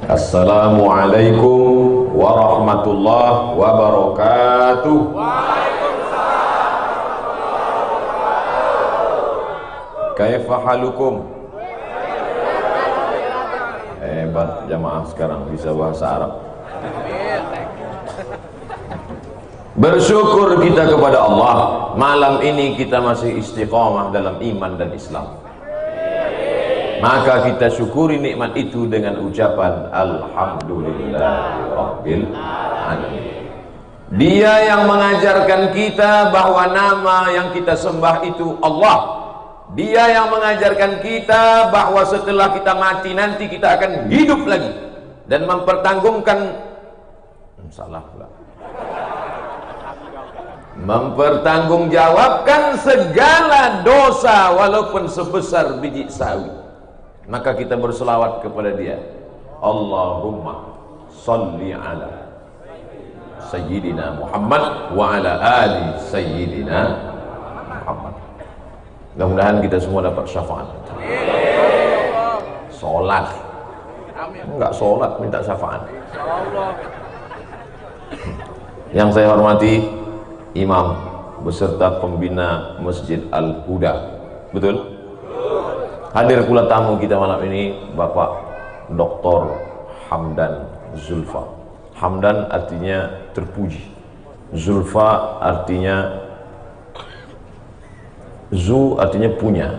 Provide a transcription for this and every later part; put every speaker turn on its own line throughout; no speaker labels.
Assalamualaikum warahmatullahi wabarakatuh. Kaifa halukum? Hebat jamaah sekarang bisa bahasa Arab. Bersyukur kita kepada Allah, malam ini kita masih istiqamah dalam iman dan Islam. Maka kita syukuri nikmat itu dengan ucapan Alhamdulillahirabbil alamin. Dia yang mengajarkan kita bahwa nama yang kita sembah itu Allah. Dia yang mengajarkan kita bahwa setelah kita mati nanti kita akan hidup lagi dan mempertanggungjawabkan segala dosa walaupun sebesar biji sawi. Maka kita berselawat kepada dia. Allahumma salli ala Sayyidina Muhammad wa ala ali Sayyidina Muhammad. Mudah-mudahan kita semua dapat syafaat. Sholat, enggak sholat minta syafaat. Yang saya hormati Imam beserta pembina Masjid Al-Huda, betul? Hadir pula tamu kita malam ini Bapak Dr. Hamdan Zulfa. Hamdan artinya terpuji, Zulfa artinya Zu artinya punya.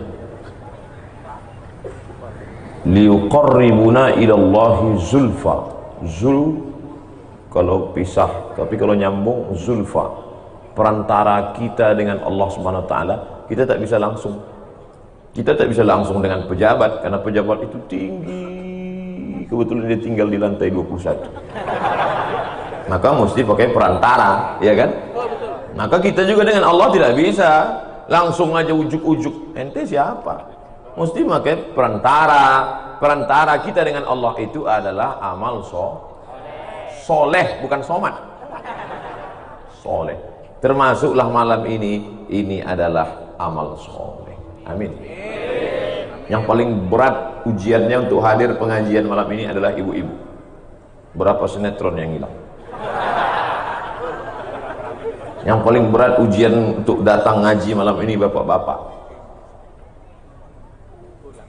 Liuqarribuna ilallahi zulfa. Zul kalau pisah, tapi kalau nyambung zulfa. Perantara kita dengan Allah Subhanahu wa taala, kita tak bisa langsung. Kita tak bisa langsung dengan pejabat karena pejabat itu tinggi. Kebetulan dia tinggal di lantai 21. Maka mesti pakai perantara, ya kan? Maka kita juga dengan Allah tidak bisa langsung aja ujuk-ujuk. Ente siapa? Mesti pakai perantara. Perantara kita dengan Allah itu adalah amal soleh, bukan somat. Soleh. Termasuklah malam ini adalah amal soleh. Amin. Yang paling berat ujiannya untuk hadir pengajian malam ini adalah ibu-ibu. Berapa sinetron yang hilang? Yang paling berat ujian untuk datang ngaji malam ini bapak-bapak.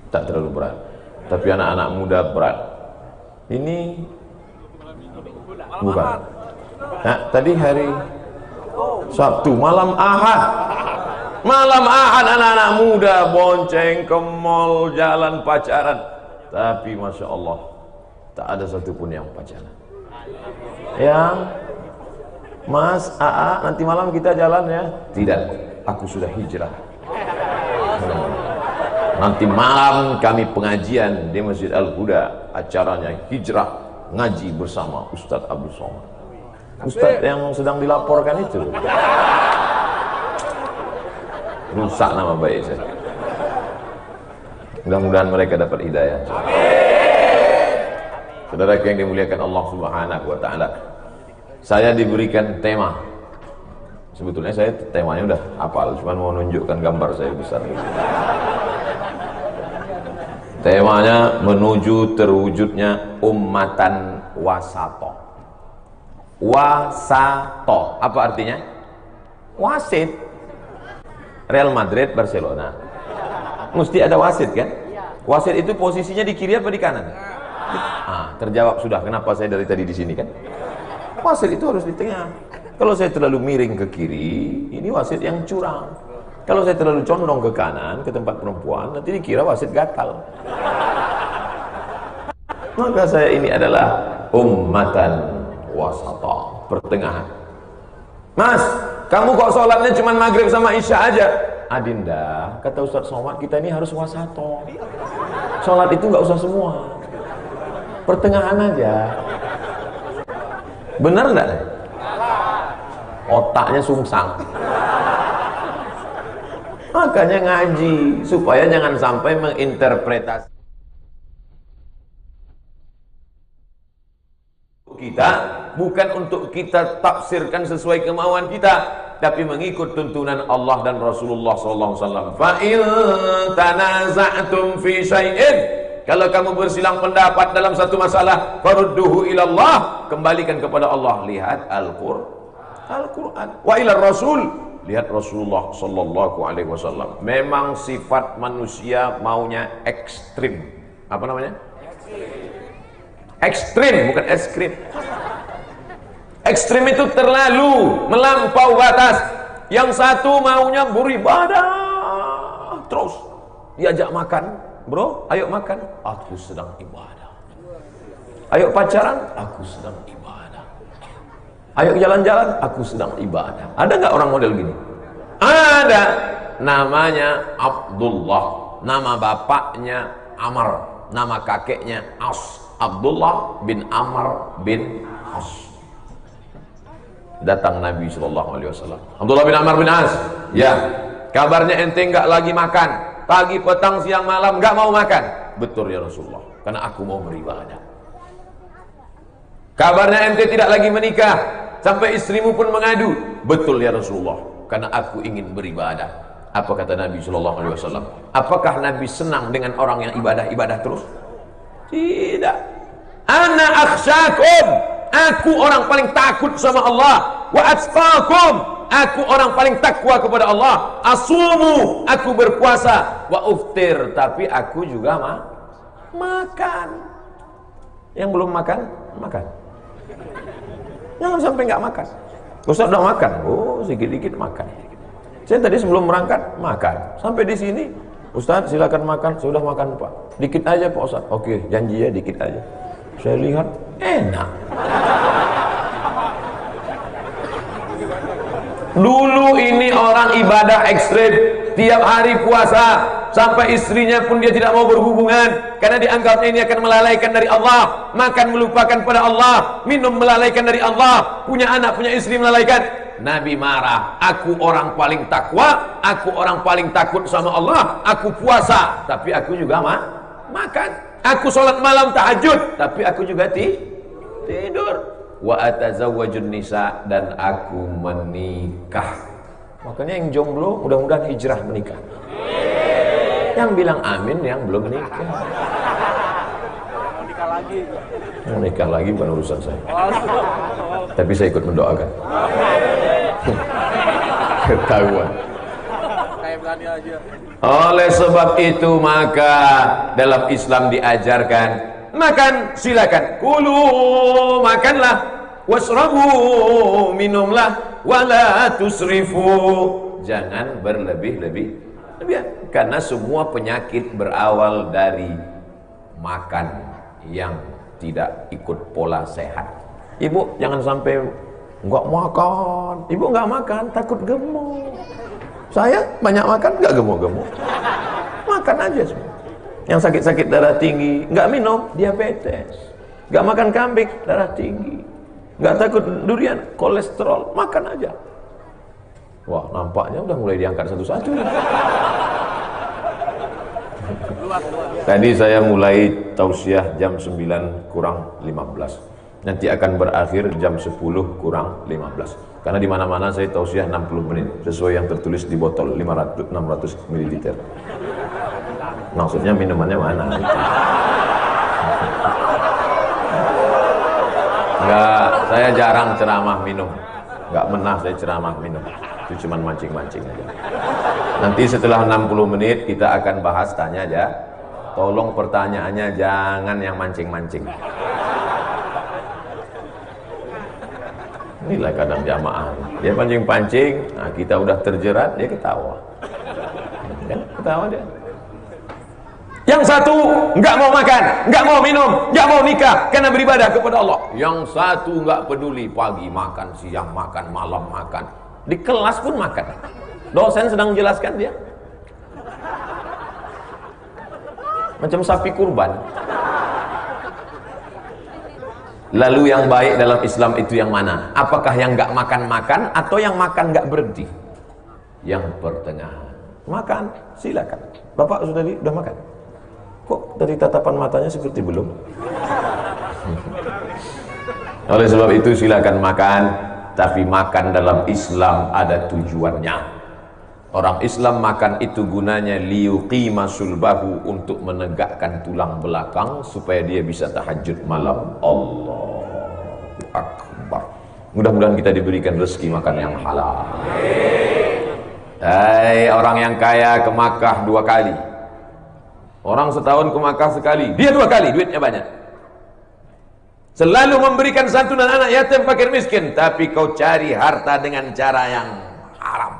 Tak terlalu berat, tapi anak-anak muda berat. Ini bukan. Nah, tadi hari Sabtu, malam Ahad. Malam Ahad anak-anak muda bonceng ke mall, jalan pacaran. Tapi Masya Allah, tak ada satupun yang pacaran. Yang Mas, AA, nanti malam kita jalan ya? Tidak, aku sudah hijrah. Nanti malam kami pengajian di Masjid Al-Huda. Acaranya hijrah, ngaji bersama Ustadz Abdul Somad. Ustadz yang sedang dilaporkan itu. Rusak nama baik saya. Mudah-mudahan mereka dapat hidayah. Saudara yang dimuliakan Allah Subhanahu wa taala, saya diberikan tema. Sebetulnya saya temanya udah hafal, cuma mau menunjukkan gambar saya besar. Temanya menuju terwujudnya ummatan wasato. Wasato, apa artinya? Wasit. Real Madrid, Barcelona. Mesti ada wasit kan? Wasit itu posisinya di kiri apa di kanan? Terjawab sudah kenapa saya dari tadi di sini kan? Wasit itu harus di tengah. Kalau saya terlalu miring ke kiri, ini wasit yang curang. Kalau saya terlalu condong ke kanan, ke tempat perempuan, nanti dikira wasit gatal. Maka saya ini adalah ummatan wasata, pertengahan. Mas, kamu kok sholatnya cuma maghrib sama isya aja? Adinda, kata Ustadz Somad, kita ini harus wasato. Sholat itu nggak usah semua, pertengahan aja. Benar nggak? Otaknya sungsang. Makanya ngaji supaya jangan sampai menginterpretasi kita, bukan untuk kita tafsirkan sesuai kemauan kita, tapi mengikut tuntunan Allah dan Rasulullah SAW. Fa in tanaza'tum fi syai'in, Kalau kamu bersilang pendapat dalam satu masalah, farudduhu ilallah, kembalikan kepada Allah. Lihat Al-Quran. Wa ila Rasul, lihat Rasulullah sallallahu alaihi wasallam. Memang sifat manusia maunya ekstrim. Apa namanya? Ekstrim, bukan es krim. Ekstrim itu terlalu melampau batas. Yang satu maunya beribadah terus, diajak makan, bro, ayo makan, aku sedang ibadah. Ayo pacaran, aku sedang ibadah. Ayo jalan-jalan, aku sedang ibadah. Ada nggak orang model gini? Ada. Namanya Abdullah, nama bapaknya Amr, nama kakeknya As. Abdullah bin Amr bin As. Datang Nabi SAW. Abdullah bin Amr bin As, ya, kabarnya ente nggak lagi makan, pagi, petang, siang, malam nggak mau makan. Betul ya Rasulullah, karena aku mau beribadah. Kabarnya ente tidak lagi menikah, sampai istrimu pun mengadu. Betul ya Rasulullah, karena aku ingin beribadah. Apa kata Nabi SAW? Apakah Nabi senang dengan orang yang ibadah terus? Tidak. Ana akhsyakum, aku orang paling takut sama Allah. Wa atqakum, aku orang paling takwa kepada Allah. Asumu, aku berpuasa. Wa uftir, tapi aku juga makan. Yang belum makan, makan. Jangan sampai nggak makan. Ustaz udah makan, oh sedikit-sedikit makan. Saya tadi sebelum berangkat makan. Sampai di sini, Ustaz silakan makan. Saya sudah makan Pak. Dikit aja Pak Ustaz. Oke, janji ya dikit aja. Saya lihat enak. Dulu ini orang ibadah ekstrim, tiap hari puasa, sampai istrinya pun dia tidak mau berhubungan karena dianggapnya ini akan melalaikan dari Allah. Makan melupakan pada Allah, minum melalaikan dari Allah, punya anak, punya istri melalaikan. Nabi marah, aku orang paling takwa, aku orang paling takut sama Allah, aku puasa, tapi aku juga makan. Aku sholat malam tahajud, tapi aku juga tidur. Wa atazawwajun nisa, dan aku menikah. Makanya yang jomblo mudah-mudahan hijrah menikah. Yang bilang amin yang belum menikah. Menikah lagi bukan urusan saya. Tapi saya ikut mendoakan. Ketahuan. Oleh sebab itu maka dalam Islam diajarkan makan, silakan. Kulu, makanlah. Wasrabu, minumlah. Wala tusrifu, jangan berlebih-lebih. Karena semua penyakit berawal dari makan yang tidak ikut pola sehat. Ibu jangan sampai nggak makan. Ibu nggak makan takut gemuk. Saya banyak makan nggak gemuk-gemuk. Makan aja semua. Yang sakit-sakit darah tinggi nggak minum, diabetes. Nggak makan kambing, darah tinggi. Nggak takut durian, kolesterol, makan aja. Wah, nampaknya udah mulai diangkat satu-satu. Tadi saya mulai tausiah jam 9 kurang 15. Nanti akan berakhir jam 10 kurang 15. Karena di mana-mana saya tausiah 60 menit sesuai yang tertulis di botol 600 ml. Maksudnya minumannya mana? Enggak, saya jarang ceramah minum. Enggak pernah saya ceramah minum. Itu cuma mancing-mancing aja. Nanti setelah 60 menit kita akan bahas, tanya aja. Tolong pertanyaannya jangan yang mancing-mancing. Inilah kadang jamaah. Dia pancing-pancing, nah kita udah terjerat, dia ketawa. Ya, ketawa dia. Yang satu nggak mau makan, nggak mau minum, nggak mau nikah karena beribadah kepada Allah. Yang satu nggak peduli, pagi makan, siang makan, malam makan, di kelas pun makan. Dosen sedang jelaskan dia macam sapi kurban. Lalu yang baik dalam Islam itu yang mana? Apakah yang nggak makan-makan atau yang makan nggak berhenti? Yang pertengahan. Makan, silakan. Bapak sudah makan? Kok dari tatapan matanya seperti belum? Oleh sebab itu silakan makan, tapi makan dalam Islam ada tujuannya. Orang Islam makan itu gunanya liyuqima sulbahu, untuk menegakkan tulang belakang supaya dia bisa tahajud malam. Allahu Akbar. Mudah-mudahan kita diberikan rezeki makan yang halal. Hai orang yang kaya ke Makkah 2 kali. Orang setahun ke Makkah sekali, dia 2 kali, duitnya banyak. Selalu memberikan santunan anak yatim, fakir miskin, tapi kau cari harta dengan cara yang haram,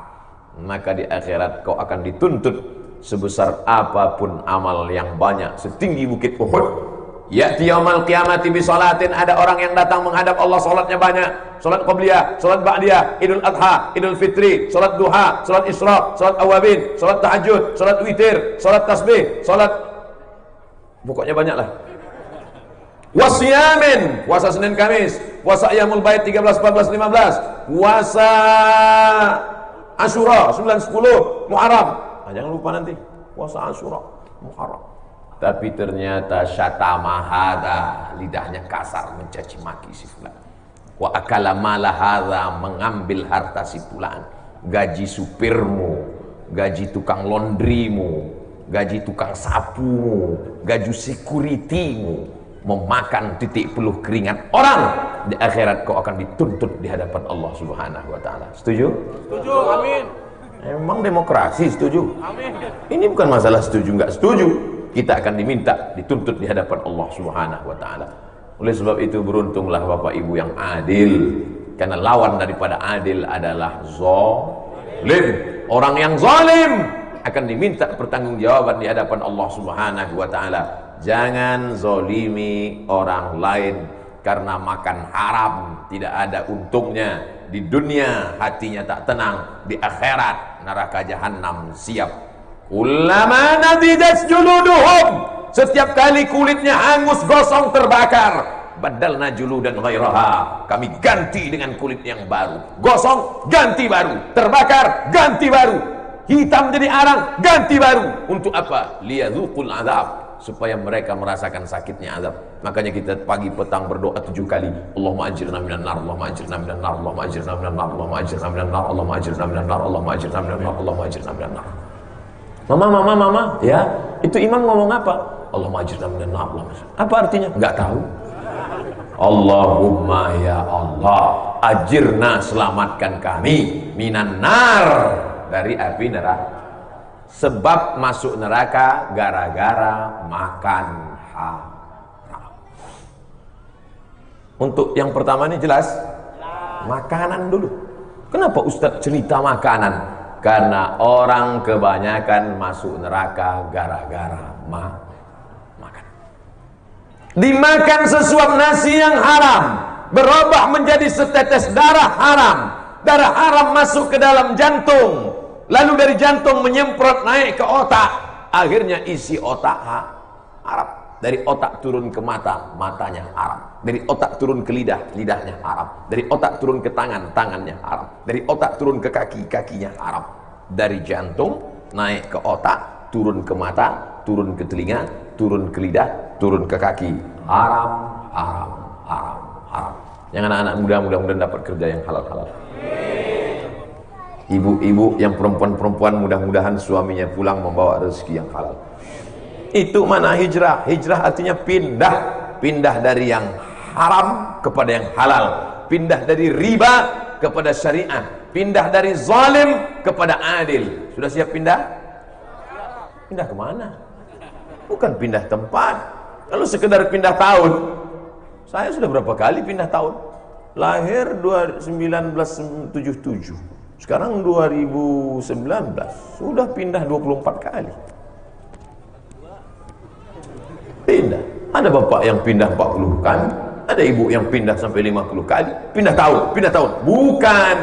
maka di akhirat kau akan dituntut sebesar apapun amal yang banyak, setinggi bukit Uhud. Ya'ti yaumal qiyamati bi salatin, ada orang yang datang menghadap Allah, salatnya banyak, salat qabliyah, salat ba'diyah, Idul Adha, Idul Fitri, salat duha, salat isra, salat awabin, salat tahajud, salat witir, salat tasbih, salat, pokoknya banyaklah. Wasiyamin, puasa Senin Kamis, puasa Ayyamul Bait 13, 14, 15, puasa Asyura 9, 10, Muharram. Jangan lupa nanti puasa Asyura, Muharram. Tapi ternyata syatama hadza, lidahnya kasar mencaci maki si fulan. Wa akala mala hadza, mengambil harta si fulan. Gaji supirmu, gaji tukang laundrymu, gaji tukang sapumu, gaji securitymu, memakan titik peluh keringat orang. Di akhirat kau akan dituntut di hadapan Allah Subhanahu wa taala. Setuju?
Setuju, amin.
Emang demokrasi setuju?
Amin.
Ini bukan masalah setuju nggak setuju. Kita akan diminta dituntut di hadapan Allah Subhanahu wa taala. Oleh sebab itu beruntunglah Bapak Ibu yang adil, karena lawan daripada adil adalah zalim. Orang yang zalim akan diminta pertanggungjawaban di hadapan Allah Subhanahu wa taala. Jangan zalimi orang lain karena makan haram, tidak ada untungnya. Di dunia hatinya tak tenang, di akhirat neraka jahanam siap. Ulama nadidat juluduhum, setiap kali kulitnya hangus, gosong, terbakar, badalna juludan ghairaha, kami ganti dengan kulit yang baru. Gosong, ganti baru. Terbakar, ganti baru. Hitam jadi arang, ganti baru. Untuk apa? Liyadzuqul azab, supaya mereka merasakan sakitnya azab. Makanya kita pagi petang berdoa 7 kali. Allahumma ajirna minan nar, Allahumma ajirna minan nar, Allahumma ajirna minan nar, Allahumma ajirna minan nar, Allahumma ajirna minan nar, Allahumma ajirna minan nar, Allahumma ajirna minan nar. Mama, ya, itu imam ngomong apa? Allahumma ajirna minan nar. Apa artinya? Enggak tahu. Allahumma ya Allah, ajirna, selamatkan kami, minan nar, dari api neraka. Sebab masuk neraka gara-gara makan haram. Untuk yang pertama ini jelas? Makanan dulu. Kenapa Ustaz cerita makanan? Karena orang kebanyakan masuk neraka gara-gara makan. Dimakan sesuap nasi yang haram, berubah menjadi setetes darah haram. Darah haram masuk ke dalam jantung, lalu dari jantung menyemprot naik ke otak, akhirnya isi otak haram. Dari otak turun ke mata, matanya haram. Dari otak turun ke lidah, lidahnya haram. Dari otak turun ke tangan, tangannya haram. Dari otak turun ke kaki, kakinya haram. Dari jantung naik ke otak, turun ke mata, turun ke telinga, turun ke lidah, turun ke kaki. Haram, haram, haram, haram. Yang anak-anak muda mudah-mudahan dapat kerja yang halal-halal. Ibu-ibu yang perempuan-perempuan mudah-mudahan suaminya pulang membawa rezeki yang halal. Itu mana hijrah? Hijrah artinya pindah. Pindah dari yang haram kepada yang halal. Pindah dari riba kepada syariah. Pindah dari zalim kepada adil. Sudah siap pindah? Pindah kemana? Bukan pindah tempat. Kalau sekedar pindah tahun, saya sudah berapa kali pindah tahun. Lahir 1977, sekarang 2019, sudah pindah 24 kali. Pindah. Ada bapak yang pindah 40 kali, ada ibu yang pindah sampai 50 kali. Pindah tahun. Bukan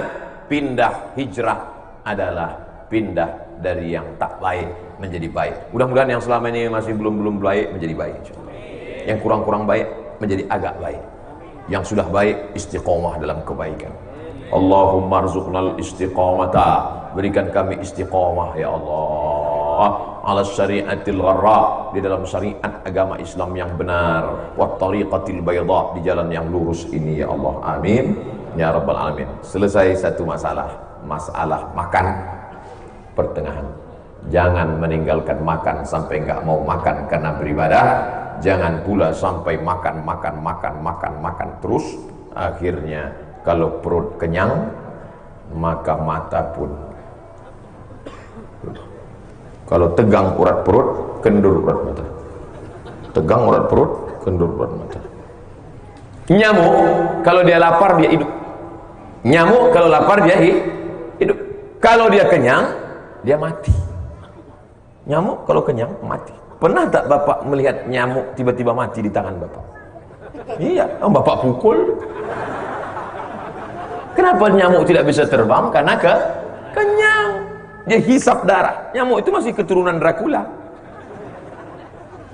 pindah. Hijrah adalah pindah dari yang tak baik menjadi baik. Mudah-mudahan yang selama ini masih belum baik menjadi baik. Yang kurang baik menjadi agak baik. Yang sudah baik istiqomah dalam kebaikan. Allahumma rzuqnal istiqamata, berikan kami istiqomah ya Allah, ala syariatil gharra, di dalam syariat agama Islam yang benar, wa tariqatil bayda, di jalan yang lurus ini ya Allah. Amin ya rabbal alamin. Selesai satu masalah makan. pertengahan. Jangan meninggalkan makan sampai nggak mau makan karena beribadah. Jangan pula sampai makan terus. Akhirnya kalau perut kenyang, maka mata pun. Kalau tegang urat perut, kendur urat mata. Tegang urat perut, kendur urat mata. Nyamuk kalau dia lapar dia hidup. Nyamuk kalau lapar dia hidup. Kalau dia kenyang dia mati. Nyamuk kalau kenyang mati. Pernah tak Bapak melihat nyamuk tiba-tiba mati di tangan Bapak? Iya, Bapak pukul. Kenapa nyamuk tidak bisa terbang? Karena kenyang. Dia hisap darah. Nyamuk itu masih keturunan Dracula.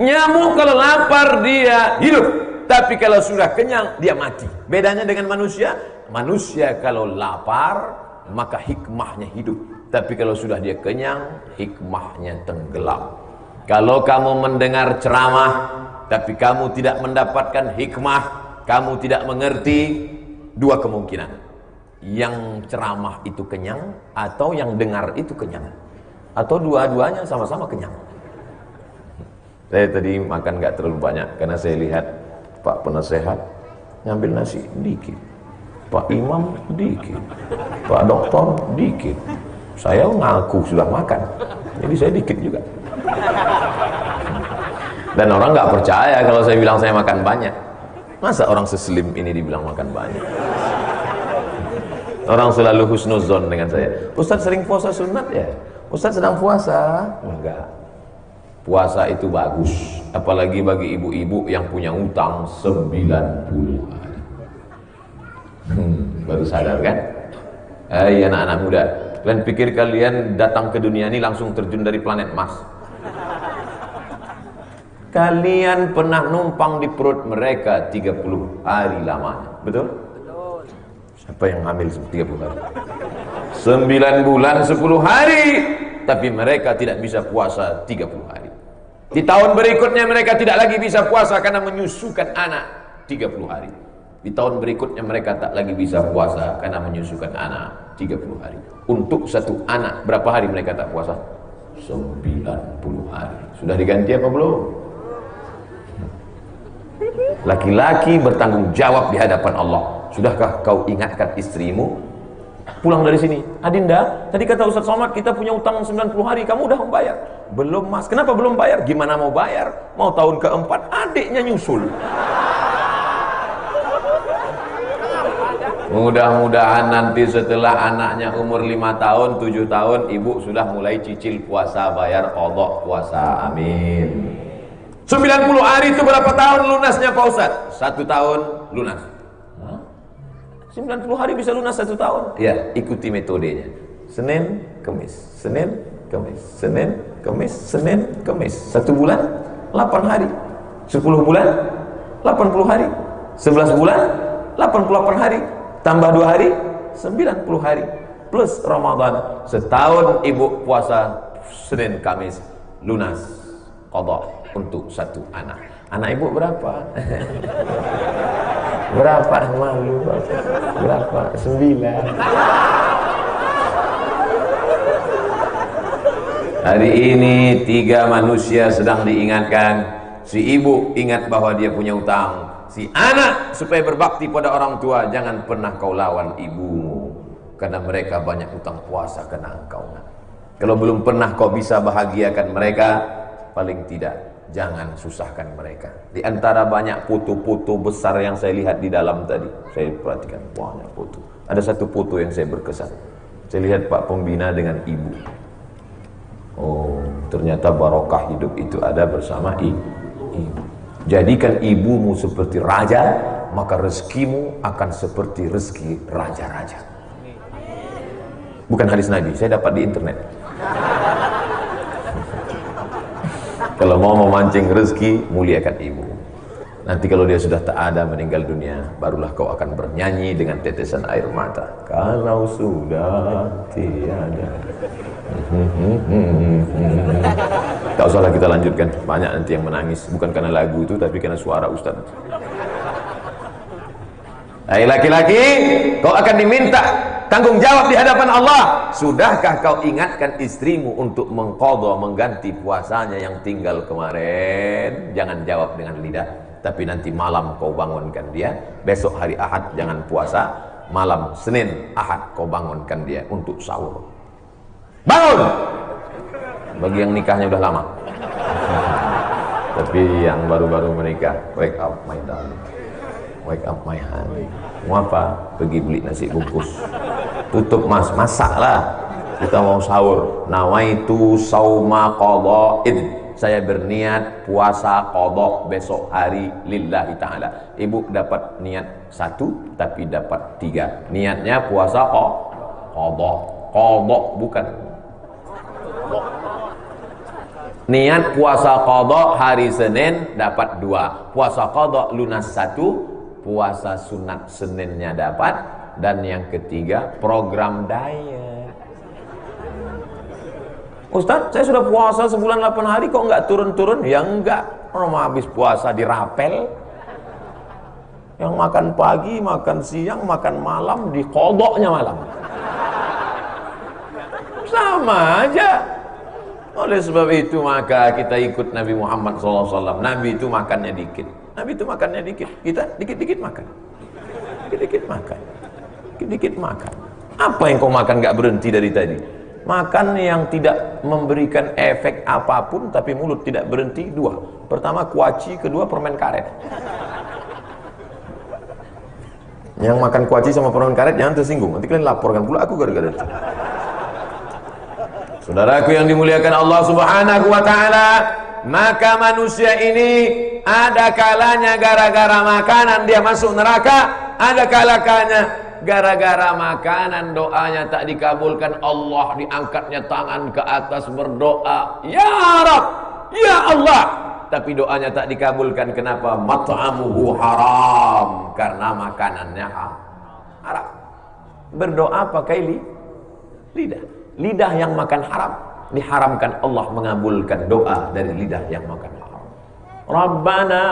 Nyamuk kalau lapar dia hidup, tapi kalau sudah kenyang dia mati. Bedanya dengan manusia, manusia kalau lapar maka hikmahnya hidup, tapi kalau sudah dia kenyang hikmahnya tenggelam. Kalau kamu mendengar ceramah tapi kamu tidak mendapatkan hikmah, kamu tidak mengerti, dua kemungkinan. Yang ceramah itu kenyang atau yang dengar itu kenyang, atau dua-duanya sama-sama kenyang. Saya tadi makan nggak terlalu banyak karena saya lihat Pak penasehat ngambil nasi dikit, Pak imam dikit, Pak doktor dikit. Saya ngaku sudah makan, jadi saya dikit juga. Dan orang nggak percaya kalau saya bilang saya makan banyak. Masa orang seslim ini dibilang makan banyak? Orang selalu husnuzon dengan saya. Ustaz sering puasa sunat ya? Ustaz sedang puasa? Enggak. Puasa itu bagus, apalagi bagi ibu-ibu yang punya utang 90 hari. Baru sadar kan? Anak-anak muda, kalian pikir kalian datang ke dunia ini langsung terjun dari planet Mars? Kalian pernah numpang di perut mereka 30 hari lamanya, betul? Siapa yang hamil 30 hari? 9 bulan 10 hari, tapi mereka tidak bisa puasa 30 hari. Di tahun berikutnya mereka tidak lagi bisa puasa karena menyusukan anak 30 hari. Di tahun berikutnya mereka tak lagi bisa puasa karena menyusukan anak 30 hari. Untuk satu anak berapa hari mereka tak puasa? 90 hari. Sudah diganti apa belum? Laki-laki bertanggung jawab di hadapan Allah. Sudahkah kau ingatkan istrimu? Pulang dari sini, Adinda, tadi kata Ustaz Somad kita punya utang 90 hari, kamu udah membayar? Belum mas, kenapa belum bayar? Gimana mau bayar? Mau tahun keempat, adiknya nyusul. Mudah-mudahan nanti setelah anaknya umur 5 tahun, 7 tahun, ibu sudah mulai cicil puasa, bayar qadha puasa, amin. 90 hari itu berapa tahun lunasnya Pak Ustaz? 1 tahun lunas. 90 hari bisa lunas 1 tahun? Ya, ikuti metodenya. Senin, Kamis, Senin, Kamis, Senin, Kamis, Senin, Kamis. 1 bulan 8 hari. 10 bulan 80 hari. 11 bulan 88 hari. Tambah 2 hari 90 hari. Plus Ramadan. Setahun ibu puasa Senin, Kamis, lunas qadha untuk 1 anak. Anak ibu berapa? Berapa? Malu berapa? 9. Hari ini 3 manusia sedang diingatkan. Si ibu ingat bahwa dia punya utang. Si anak supaya berbakti pada orang tua, jangan pernah kau lawan ibumu karena mereka banyak utang puasa kena engkau. Kalau belum pernah kau bisa bahagiakan mereka, paling tidak jangan susahkan mereka. Di antara banyak foto-foto besar yang saya lihat di dalam tadi, saya perhatikan banyak foto. Ada satu foto yang saya berkesan. Saya lihat Pak Pembina dengan ibu. Oh, ternyata barokah hidup itu ada bersama ibu. Jadikan ibumu seperti raja, maka rezekimu akan seperti rezeki raja-raja. Bukan hadis Nabi, saya dapat di internet. Kalau mau memancing rezeki, muliakan ibu. Nanti kalau dia sudah tak ada, meninggal dunia, barulah kau akan bernyanyi dengan tetesan air mata. Kalau sudah tiada. Tak usahlah kita lanjutkan. Banyak nanti yang menangis, bukan karena lagu itu, tapi karena suara Ustaz. Hai laki-laki, kau akan diminta tanggung jawab di hadapan Allah. Sudahkah kau ingatkan istrimu untuk mengqadha, mengganti puasanya yang tinggal kemarin? Jangan jawab dengan lidah, tapi nanti malam kau bangunkan dia. Besok hari Ahad jangan puasa, malam Senin Ahad kau bangunkan dia untuk sahur. Bangun! Bagi yang nikahnya udah lama. Tapi yang baru-baru menikah, wake up my darling, wake up my honey. Mau apa? Pergi beli nasi bungkus. Tutup mas, masaklah. Kita mau sahur. Nawaitu sauma qadha'id. Saya berniat puasa qadha besok hari lillahi ta'ala. Ibu dapat niat 1 tapi dapat 3. Niatnya puasa qadha. Qadha bukan. Niat puasa qadha hari Senin dapat 2. Puasa qadha lunas 1. Puasa sunat Seninnya dapat. Dan yang ketiga program diet. Ustaz, saya sudah puasa sebulan 8 hari kok nggak turun-turun? Ya enggak. Orang habis puasa dirapel. Yang makan pagi, makan siang, makan malam, di qadhanya malam. Sama aja. Oleh sebab itu maka kita ikut Nabi Muhammad SAW. Nabi itu makannya dikit. Nabi itu makannya dikit. Kita dikit-dikit makan. Dikit-dikit makan. Dikit-dikit makan. Apa yang kau makan gak berhenti dari tadi? Makan yang tidak memberikan efek apapun tapi mulut tidak berhenti 2. Pertama kuaci, kedua permen karet. Yang makan kuaci sama permen karet jangan tersinggung. Nanti kalian laporkan pula aku gara-gara itu. Saudaraku yang dimuliakan Allah Subhanahu wa ta'ala, maka manusia ini ada kalanya gara-gara makanan dia masuk neraka, ada kalanya gara-gara makanan doanya tak dikabulkan. Allah diangkatnya tangan ke atas berdoa, ya Rab, ya Allah, tapi doanya tak dikabulkan. Kenapa? Mat'amuhu haram, karena makanannya haram. Berdoa pakai lidah. Lidah yang makan haram diharamkan Allah mengabulkan doa dari lidah yang makan haram. Rabbana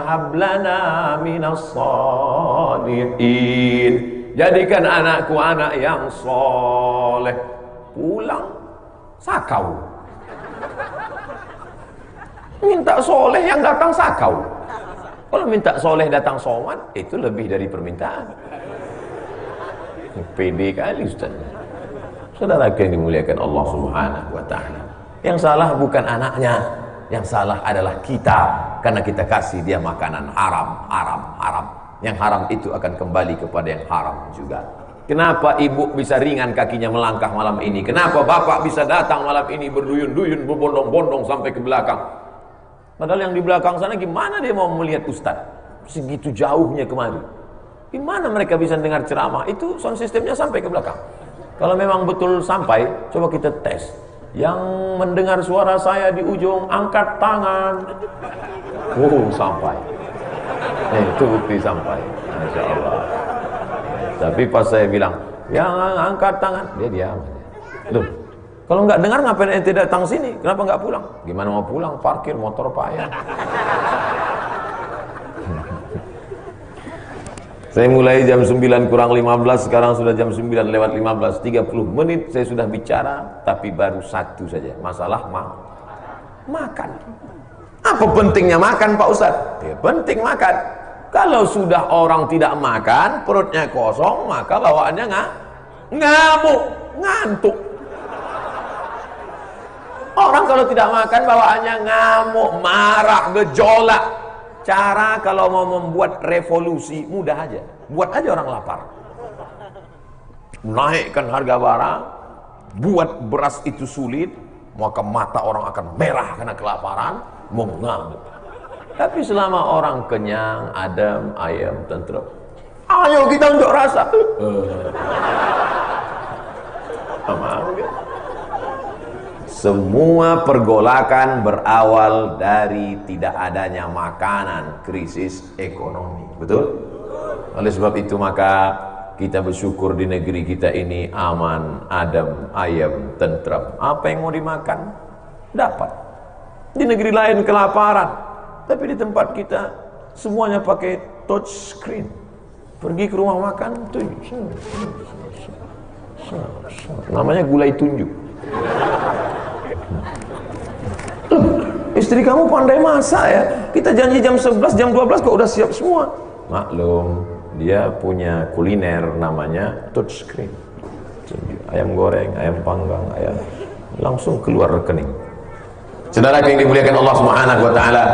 hablana minas shalihin. Jadikan anakku anak yang soleh. Pulang sakau. Minta soleh yang datang sakau. Kalau minta soleh datang sowan, itu lebih dari permintaan. Pede kali Ustaz. Saudara yang dimuliakan Allah Subhanahu wa ta'ala, yang salah bukan anaknya, yang salah adalah kita, karena kita kasih dia makanan haram. Yang haram itu akan kembali kepada yang haram juga. Kenapa ibu bisa ringan kakinya melangkah malam ini? Kenapa bapak bisa datang malam ini berduyun-duyun, berbondong-bondong sampai ke belakang? Padahal yang di belakang sana gimana dia mau melihat ustaz? Segitu jauhnya kemari. Gimana mereka bisa dengar ceramah? Itu sound systemnya sampai ke belakang. Kalau memang betul sampai, coba kita tes. Yang mendengar suara saya di ujung, angkat tangan. Sampai. Itu bukti sampai. Masya Allah. Tapi pas saya bilang, yang angkat tangan, dia diam. Loh, kalau nggak dengar ngapain ente datang sini? Kenapa nggak pulang? Gimana mau pulang? Parkir motor payah. Saya mulai jam 9 kurang 15, sekarang sudah jam 9 lewat 15, 30 menit saya sudah bicara, tapi baru satu saja, masalah makan. Apa pentingnya makan Pak Ustadz? Ya, penting makan. Kalau sudah orang tidak makan, perutnya kosong, maka bawaannya ngamuk, ngantuk. Orang kalau tidak makan bawaannya ngamuk, marah, gejolak. Cara kalau mau membuat revolusi mudah aja. Buat aja orang lapar. Naikkan harga barang, buat beras itu sulit, maka mata orang akan merah karena kelaparan, mengamuk. Tapi selama orang kenyang, adem, ayam, tentrem, ayo kita unjuk rasa. Semua pergolakan berawal dari tidak adanya makanan, krisis ekonomi. Betul? Oleh sebab itu maka kita bersyukur di negeri kita ini aman, adem, ayam, tentram. Apa yang mau dimakan dapat. Di negeri lain kelaparan, tapi di tempat kita semuanya pakai touch screen. Pergi ke rumah makan tuh Namanya gulai tunjuk. Istri kamu pandai masak ya. Kita janji jam 11, jam 12 kok udah siap semua. Maklum, dia punya kuliner namanya touchscreen. Ayam goreng, ayam panggang, ayam langsung keluar rekening. Saudara yang dimuliakan Allah Subhanahu wa taala,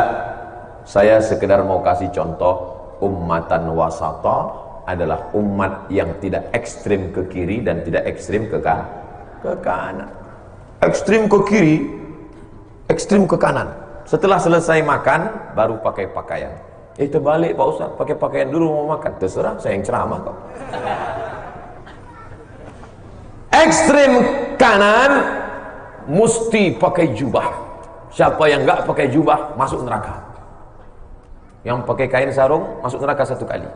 saya sekedar mau kasih contoh. Ummatan wasata adalah umat yang tidak ekstrim ke kiri dan tidak ekstrim ke kanan. Ekstrim ke kiri, ekstrim ke kanan. Setelah selesai makan baru pakai pakaian. Terbalik Pak Ustaz, pakai pakaian dulu mau makan. Terserah, saya yang ceramah kok. Ekstrim kanan mesti pakai jubah. Siapa yang enggak pakai jubah masuk neraka. Yang pakai kain sarung masuk neraka 1 kali.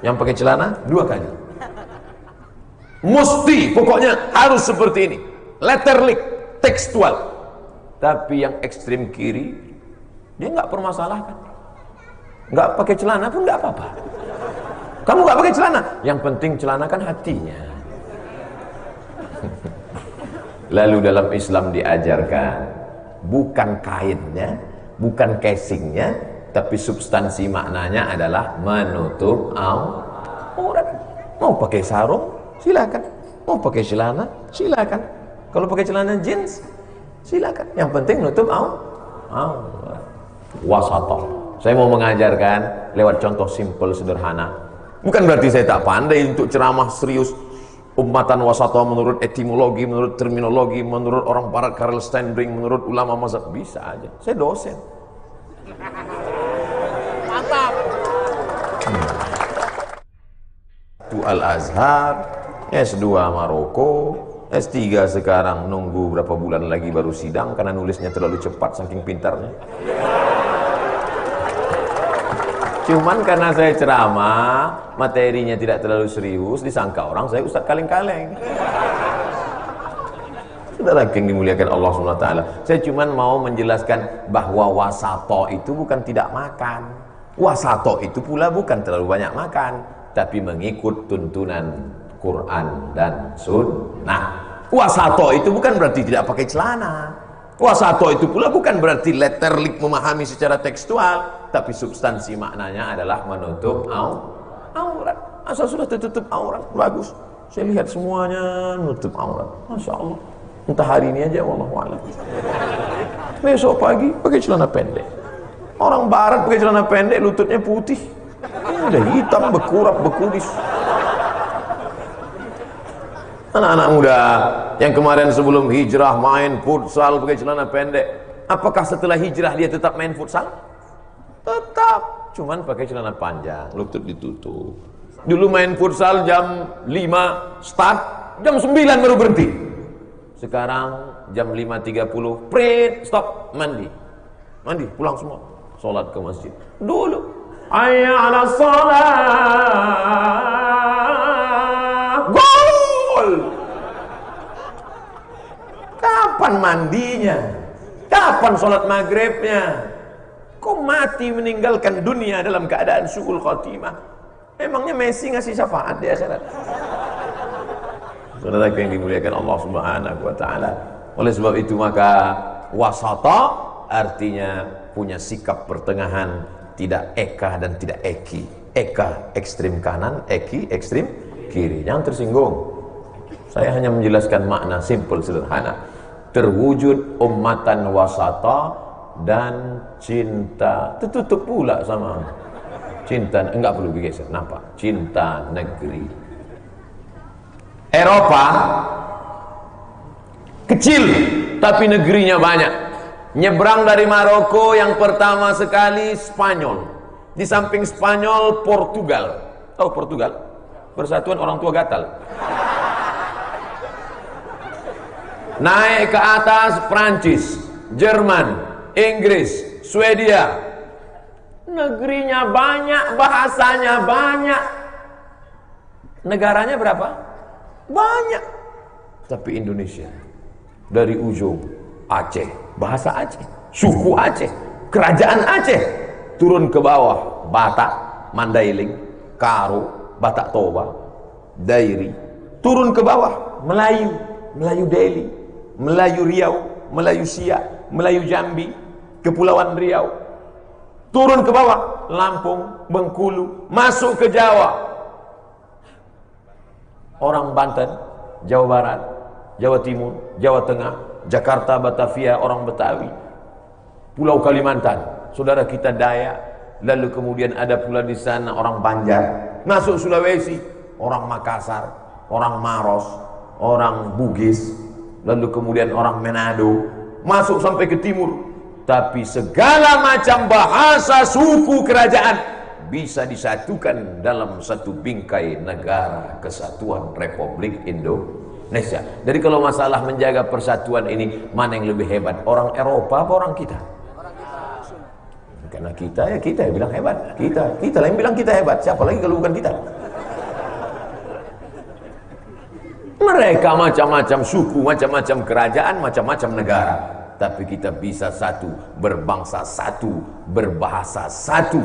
Yang pakai celana 2 kali. Mesti, pokoknya harus seperti ini. Letterlik, tekstual. Tapi yang ekstrim kiri, dia nggak permasalahkan. Nggak pakai celana pun nggak apa-apa. Kamu nggak pakai celana, yang penting celana kan hatinya. Lalu dalam Islam diajarkan, bukan kainnya, bukan casingnya, tapi substansi maknanya adalah menutup aurat. Mau pakai sarung, silakan. Mau pakai celana, silakan. Kalau pakai celana jeans, silakan. Yang penting menutup aurat. Wasata. Saya mau mengajarkan lewat contoh simple sederhana. Bukan berarti saya tak pandai untuk ceramah serius. Ummatan wasata menurut etimologi, menurut terminologi, menurut orang barat Karl Steinbring, menurut ulama mazhab, bisa aja. Saya dosen. Mantap. Al-Azhar, S2 Maroko, S3 sekarang nunggu berapa bulan lagi baru sidang karena nulisnya terlalu cepat saking pintarnya. Cuman karena saya ceramah, materinya tidak terlalu serius, disangka orang saya ustaz kaleng-kaleng. Saudara yang dimuliakan Allah SWT, saya cuman mau menjelaskan bahwa wasato itu bukan tidak makan. Wasato itu pula bukan terlalu banyak makan, tapi mengikut tuntunan Quran dan Sunnah. Wasato itu bukan berarti tidak pakai celana. Wasato itu pula bukan berarti letterlik memahami secara tekstual, tapi substansi maknanya adalah menutup aurat. Asal sudah tertutup aurat, bagus. Saya lihat semuanya menutup aurat. Masya Allah. Entah hari ini aja, wallahualam. Besok pagi pakai celana pendek. Orang barat pakai celana pendek, lututnya putih. Ini udah hitam, bekurap, bekudis. Anak-anak muda yang kemarin sebelum hijrah main futsal pakai celana pendek, apakah setelah hijrah dia tetap main futsal? Tetap, cuman pakai celana panjang, lutut ditutup. Dulu main futsal jam 5 start, jam 9 baru berhenti. Sekarang jam 5.30 prit, stop, mandi pulang semua, sholat ke masjid. Dulu hayya 'alas shalah, gol. Kapan mandinya? Kapan sholat maghribnya? Kok mati meninggalkan dunia dalam keadaan su'ul khotimah? Emangnya Messi ngasih syafaat di akhirat? Saudara yang dimuliakan Allah Subhanahu wa taala. Oleh sebab itu maka wasata artinya punya sikap pertengahan, tidak eka dan tidak eki. Eka ekstrim kanan, eki ekstrim kiri. Jangan tersinggung. Saya hanya menjelaskan makna simple sederhana. Terwujud ummatan wasata dan cinta. Tertutup pula sama cinta, enggak perlu digeser. Nampak? Cinta negeri. Eropa kecil tapi negerinya banyak. Nyebrang dari Maroko yang pertama sekali Spanyol. Di samping Spanyol Portugal. Tahu Portugal? Persatuan Orang Tua Gatal. Naik ke atas Prancis, Jerman, Inggris, Swedia. Negerinya banyak, bahasanya banyak. Negaranya berapa? Banyak. Tapi Indonesia dari ujung Aceh, bahasa Aceh, suku Aceh, kerajaan Aceh, turun ke bawah Batak, Mandailing, Karo, Batak Toba, Dairi, turun ke bawah Melayu, Melayu Delhi, Melayu Riau, Melayu Siak, Melayu Jambi, Kepulauan Riau, turun ke bawah, Lampung, Bengkulu, masuk ke Jawa. Orang Banten, Jawa Barat, Jawa Timur, Jawa Tengah, Jakarta, Batavia, orang Betawi, Pulau Kalimantan, saudara kita Dayak, lalu kemudian ada pula di sana orang Banjar, masuk Sulawesi, orang Makassar, orang Maros, orang Bugis, lalu kemudian orang Manado, masuk sampai ke timur. Tapi segala macam bahasa, suku, kerajaan bisa disatukan dalam satu bingkai negara kesatuan Republik Indonesia. Jadi kalau masalah menjaga persatuan ini, mana yang lebih hebat? Orang Eropa apa orang kita? Karena kita yang bilang hebat. Kita lah yang bilang kita hebat. Siapa lagi kalau bukan kita? Mereka macam-macam suku, macam-macam kerajaan, macam-macam negara. Tapi kita bisa satu, berbangsa satu, berbahasa satu,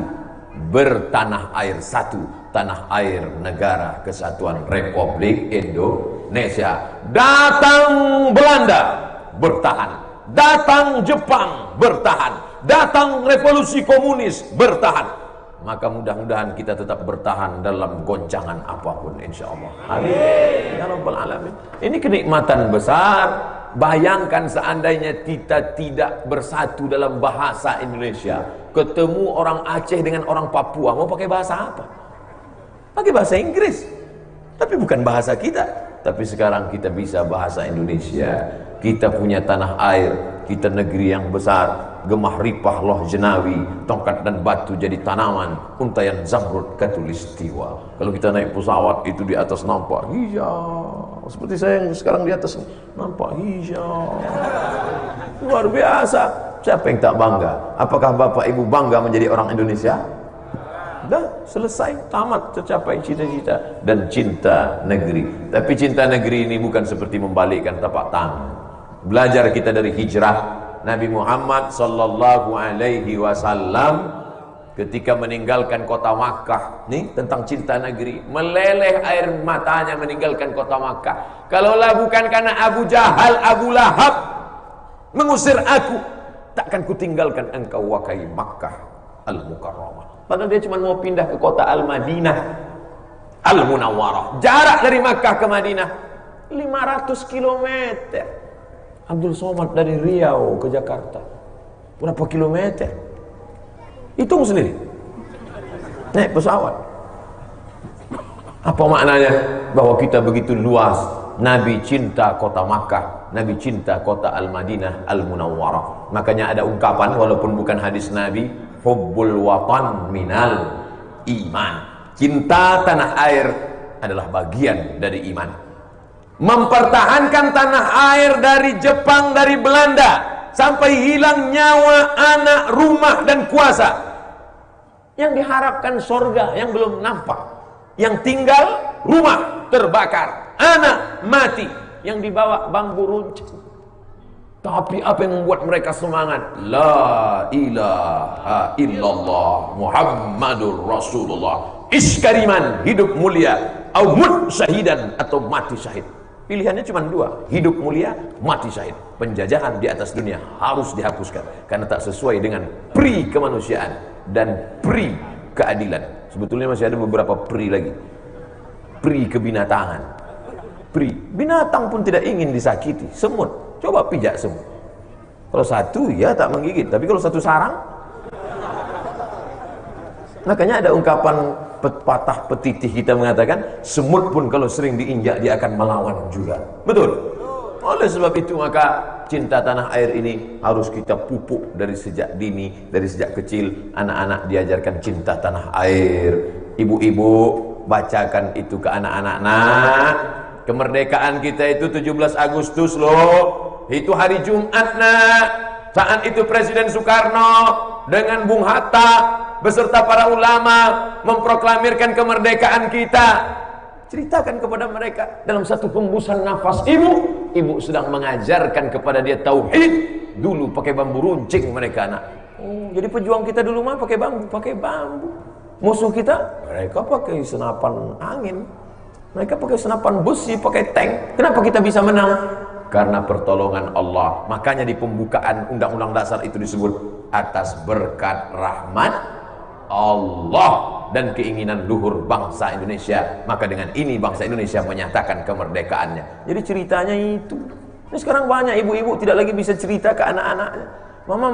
bertanah air satu, tanah air negara kesatuan Republik Indonesia. Datang Belanda bertahan, datang Jepang bertahan, datang revolusi komunis bertahan. Maka mudah-mudahan kita tetap bertahan dalam goncangan apapun, insya Allah. Amin ya rabbal alamin. Ini kenikmatan besar. Bayangkan seandainya kita tidak bersatu dalam bahasa Indonesia, ketemu orang Aceh dengan orang Papua, mau pakai bahasa apa? Pakai bahasa Inggris, tapi bukan bahasa kita. Tapi sekarang kita bisa bahasa Indonesia. Kita punya tanah air, kita negeri yang besar, gemah ripah loh jenawi, tongkat dan batu jadi tanaman, untayan zamrud katulistiwa. Kalau kita naik pesawat itu di atas nampak hijau, seperti saya yang sekarang di atas nampak hijau, luar biasa. Siapa yang tak bangga? Apakah bapak ibu bangga menjadi orang Indonesia? Dah selesai, tamat, tercapai cita-cita dan cinta negeri. Tapi cinta negeri ini bukan seperti membalikkan tapak tangan. Belajar kita dari hijrah Nabi Muhammad sallallahu alaihi wasallam ketika meninggalkan kota Makkah. Nih tentang cinta negeri, meleleh air matanya meninggalkan kota Makkah. Kalaulah bukan karena Abu Jahal, Abu Lahab mengusir aku, takkan kutinggalkan engkau wahai Makkah Al-Mukarramah. Padahal dia cuma mau pindah ke kota Al-Madinah Al-Munawwarah. Jarak dari Makkah ke Madinah 500 kilometer. Abdul Somad dari Riau ke Jakarta berapa kilometer? Hitung sendiri. Naik pesawat. Apa maknanya? Bahwa kita begitu luas. Nabi cinta kota Makkah, Nabi cinta kota Al-Madinah Al-Munawwarah. Makanya ada ungkapan, walaupun bukan hadis Nabi, hubbul watan minal iman. Cinta tanah air adalah bagian dari iman. Mempertahankan tanah air dari Jepang, dari Belanda, sampai hilang nyawa, anak, rumah dan kuasa. Yang diharapkan sorga yang belum nampak, yang tinggal rumah terbakar, anak mati, yang dibawa bambu runcing. Tapi apa yang membuat mereka semangat? La ilaha illallah Muhammadur Rasulullah. Iskariman, hidup mulia, au mut syahidan, atau mati syahid. Pilihannya cuma dua, hidup mulia, mati syahid. Penjajahan di atas dunia harus dihapuskan karena tak sesuai dengan pri kemanusiaan dan pri keadilan. Sebetulnya masih ada beberapa pri lagi, pri kebinatangan. Pri binatang pun tidak ingin disakiti. Semut, coba pijak semut. Kalau satu ya tak menggigit, tapi kalau satu sarang. Makanya ada ungkapan patah petitih kita mengatakan, semut pun kalau sering diinjak dia akan melawan juga. Betul? Oleh sebab itu maka cinta tanah air ini harus kita pupuk dari sejak dini, dari sejak kecil. Anak-anak diajarkan cinta tanah air. Ibu-ibu bacakan itu ke anak-anak. Nak, kemerdekaan kita itu 17 Agustus loh. Itu hari Jumat nak. Saat itu Presiden Soekarno dengan Bung Hatta beserta para ulama memproklamirkan kemerdekaan kita. Ceritakan kepada mereka dalam satu hembusan nafas ibu sedang mengajarkan kepada dia tauhid. Dulu pakai bambu runcing mereka anak. Oh, jadi pejuang kita dulu mah pakai bambu. Musuh kita mereka pakai senapan angin. Mereka pakai senapan besi, pakai tank. Kenapa kita bisa menang? Karena pertolongan Allah. Makanya di pembukaan Undang-Undang Dasar itu disebut atas berkat rahmat Allah dan keinginan luhur bangsa Indonesia. Maka dengan ini bangsa Indonesia menyatakan kemerdekaannya. Jadi ceritanya itu. Ini sekarang banyak ibu-ibu tidak lagi bisa cerita ke anak-anaknya. Mama,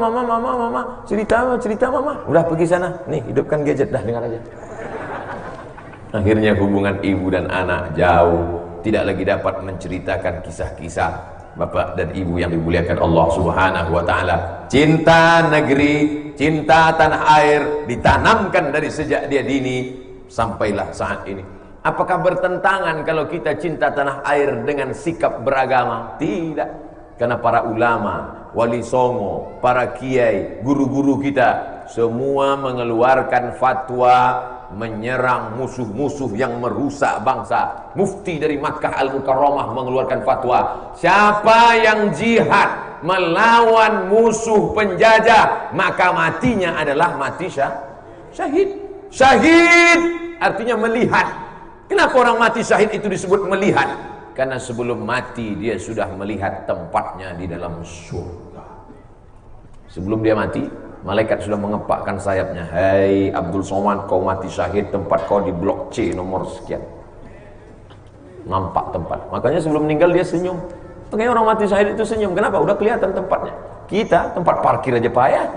cerita mama. Udah pergi sana. Nih, hidupkan gadget, dah dengar aja. Akhirnya hubungan ibu dan anak jauh, tidak lagi dapat menceritakan kisah-kisah bapak dan ibu yang dimuliakan Allah Subhanahu wa taala. Cinta negeri, cinta tanah air ditanamkan dari sejak dia dini sampailah saat ini. Apakah bertentangan kalau kita cinta tanah air dengan sikap beragama? Tidak. Karena para ulama, wali songo, para kiai, guru-guru kita semua mengeluarkan fatwa menyerang musuh-musuh yang merusak bangsa. Mufti dari Makkah Al-Mukarramah mengeluarkan fatwa, siapa yang jihad melawan musuh penjajah maka matinya adalah mati syahid. Syahid artinya melihat. Kenapa orang mati syahid itu disebut melihat? Karena sebelum mati dia sudah melihat tempatnya di dalam surga. Sebelum dia mati, malaikat sudah mengepakkan sayapnya. Hai Abdul Somad, kau mati syahid, tempat kau di blok C nomor sekian. Nampak tempat. Makanya sebelum meninggal dia senyum. Makanya orang mati syahid itu senyum. Kenapa? Udah kelihatan tempatnya. Kita tempat parkir aja payah.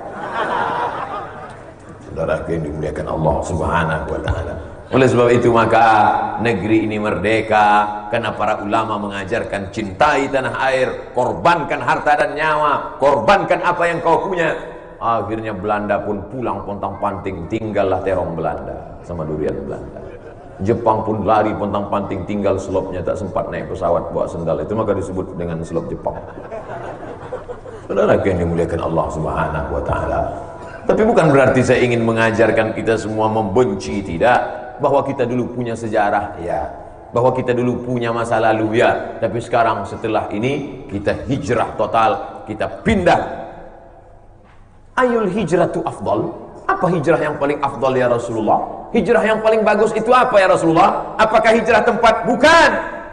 Saudara yang dimuliakan Allah Subhanahu wa taala. Oleh sebab itu maka negeri ini merdeka karena para ulama mengajarkan cintai tanah air, korbankan harta dan nyawa, korbankan apa yang kau punya. Akhirnya Belanda pun pulang pontang-panting, tinggallah terong Belanda sama durian Belanda. Jepang pun lari pontang-panting, tinggal selopnya, tak sempat naik pesawat bawa sendal. Itu maka disebut dengan selop Jepang. Saudara yang dimuliakan Allah Subhanahu wa taala. Tapi bukan berarti saya ingin mengajarkan kita semua membenci, tidak. Bahwa kita dulu punya sejarah, ya. Bahwa kita dulu punya masa lalu, ya. Tapi sekarang setelah ini kita hijrah total, kita pindah. Ayul hijratu afdal. Apa hijrah yang paling afdal ya Rasulullah? Hijrah yang paling bagus itu apa ya Rasulullah? Apakah hijrah tempat? Bukan.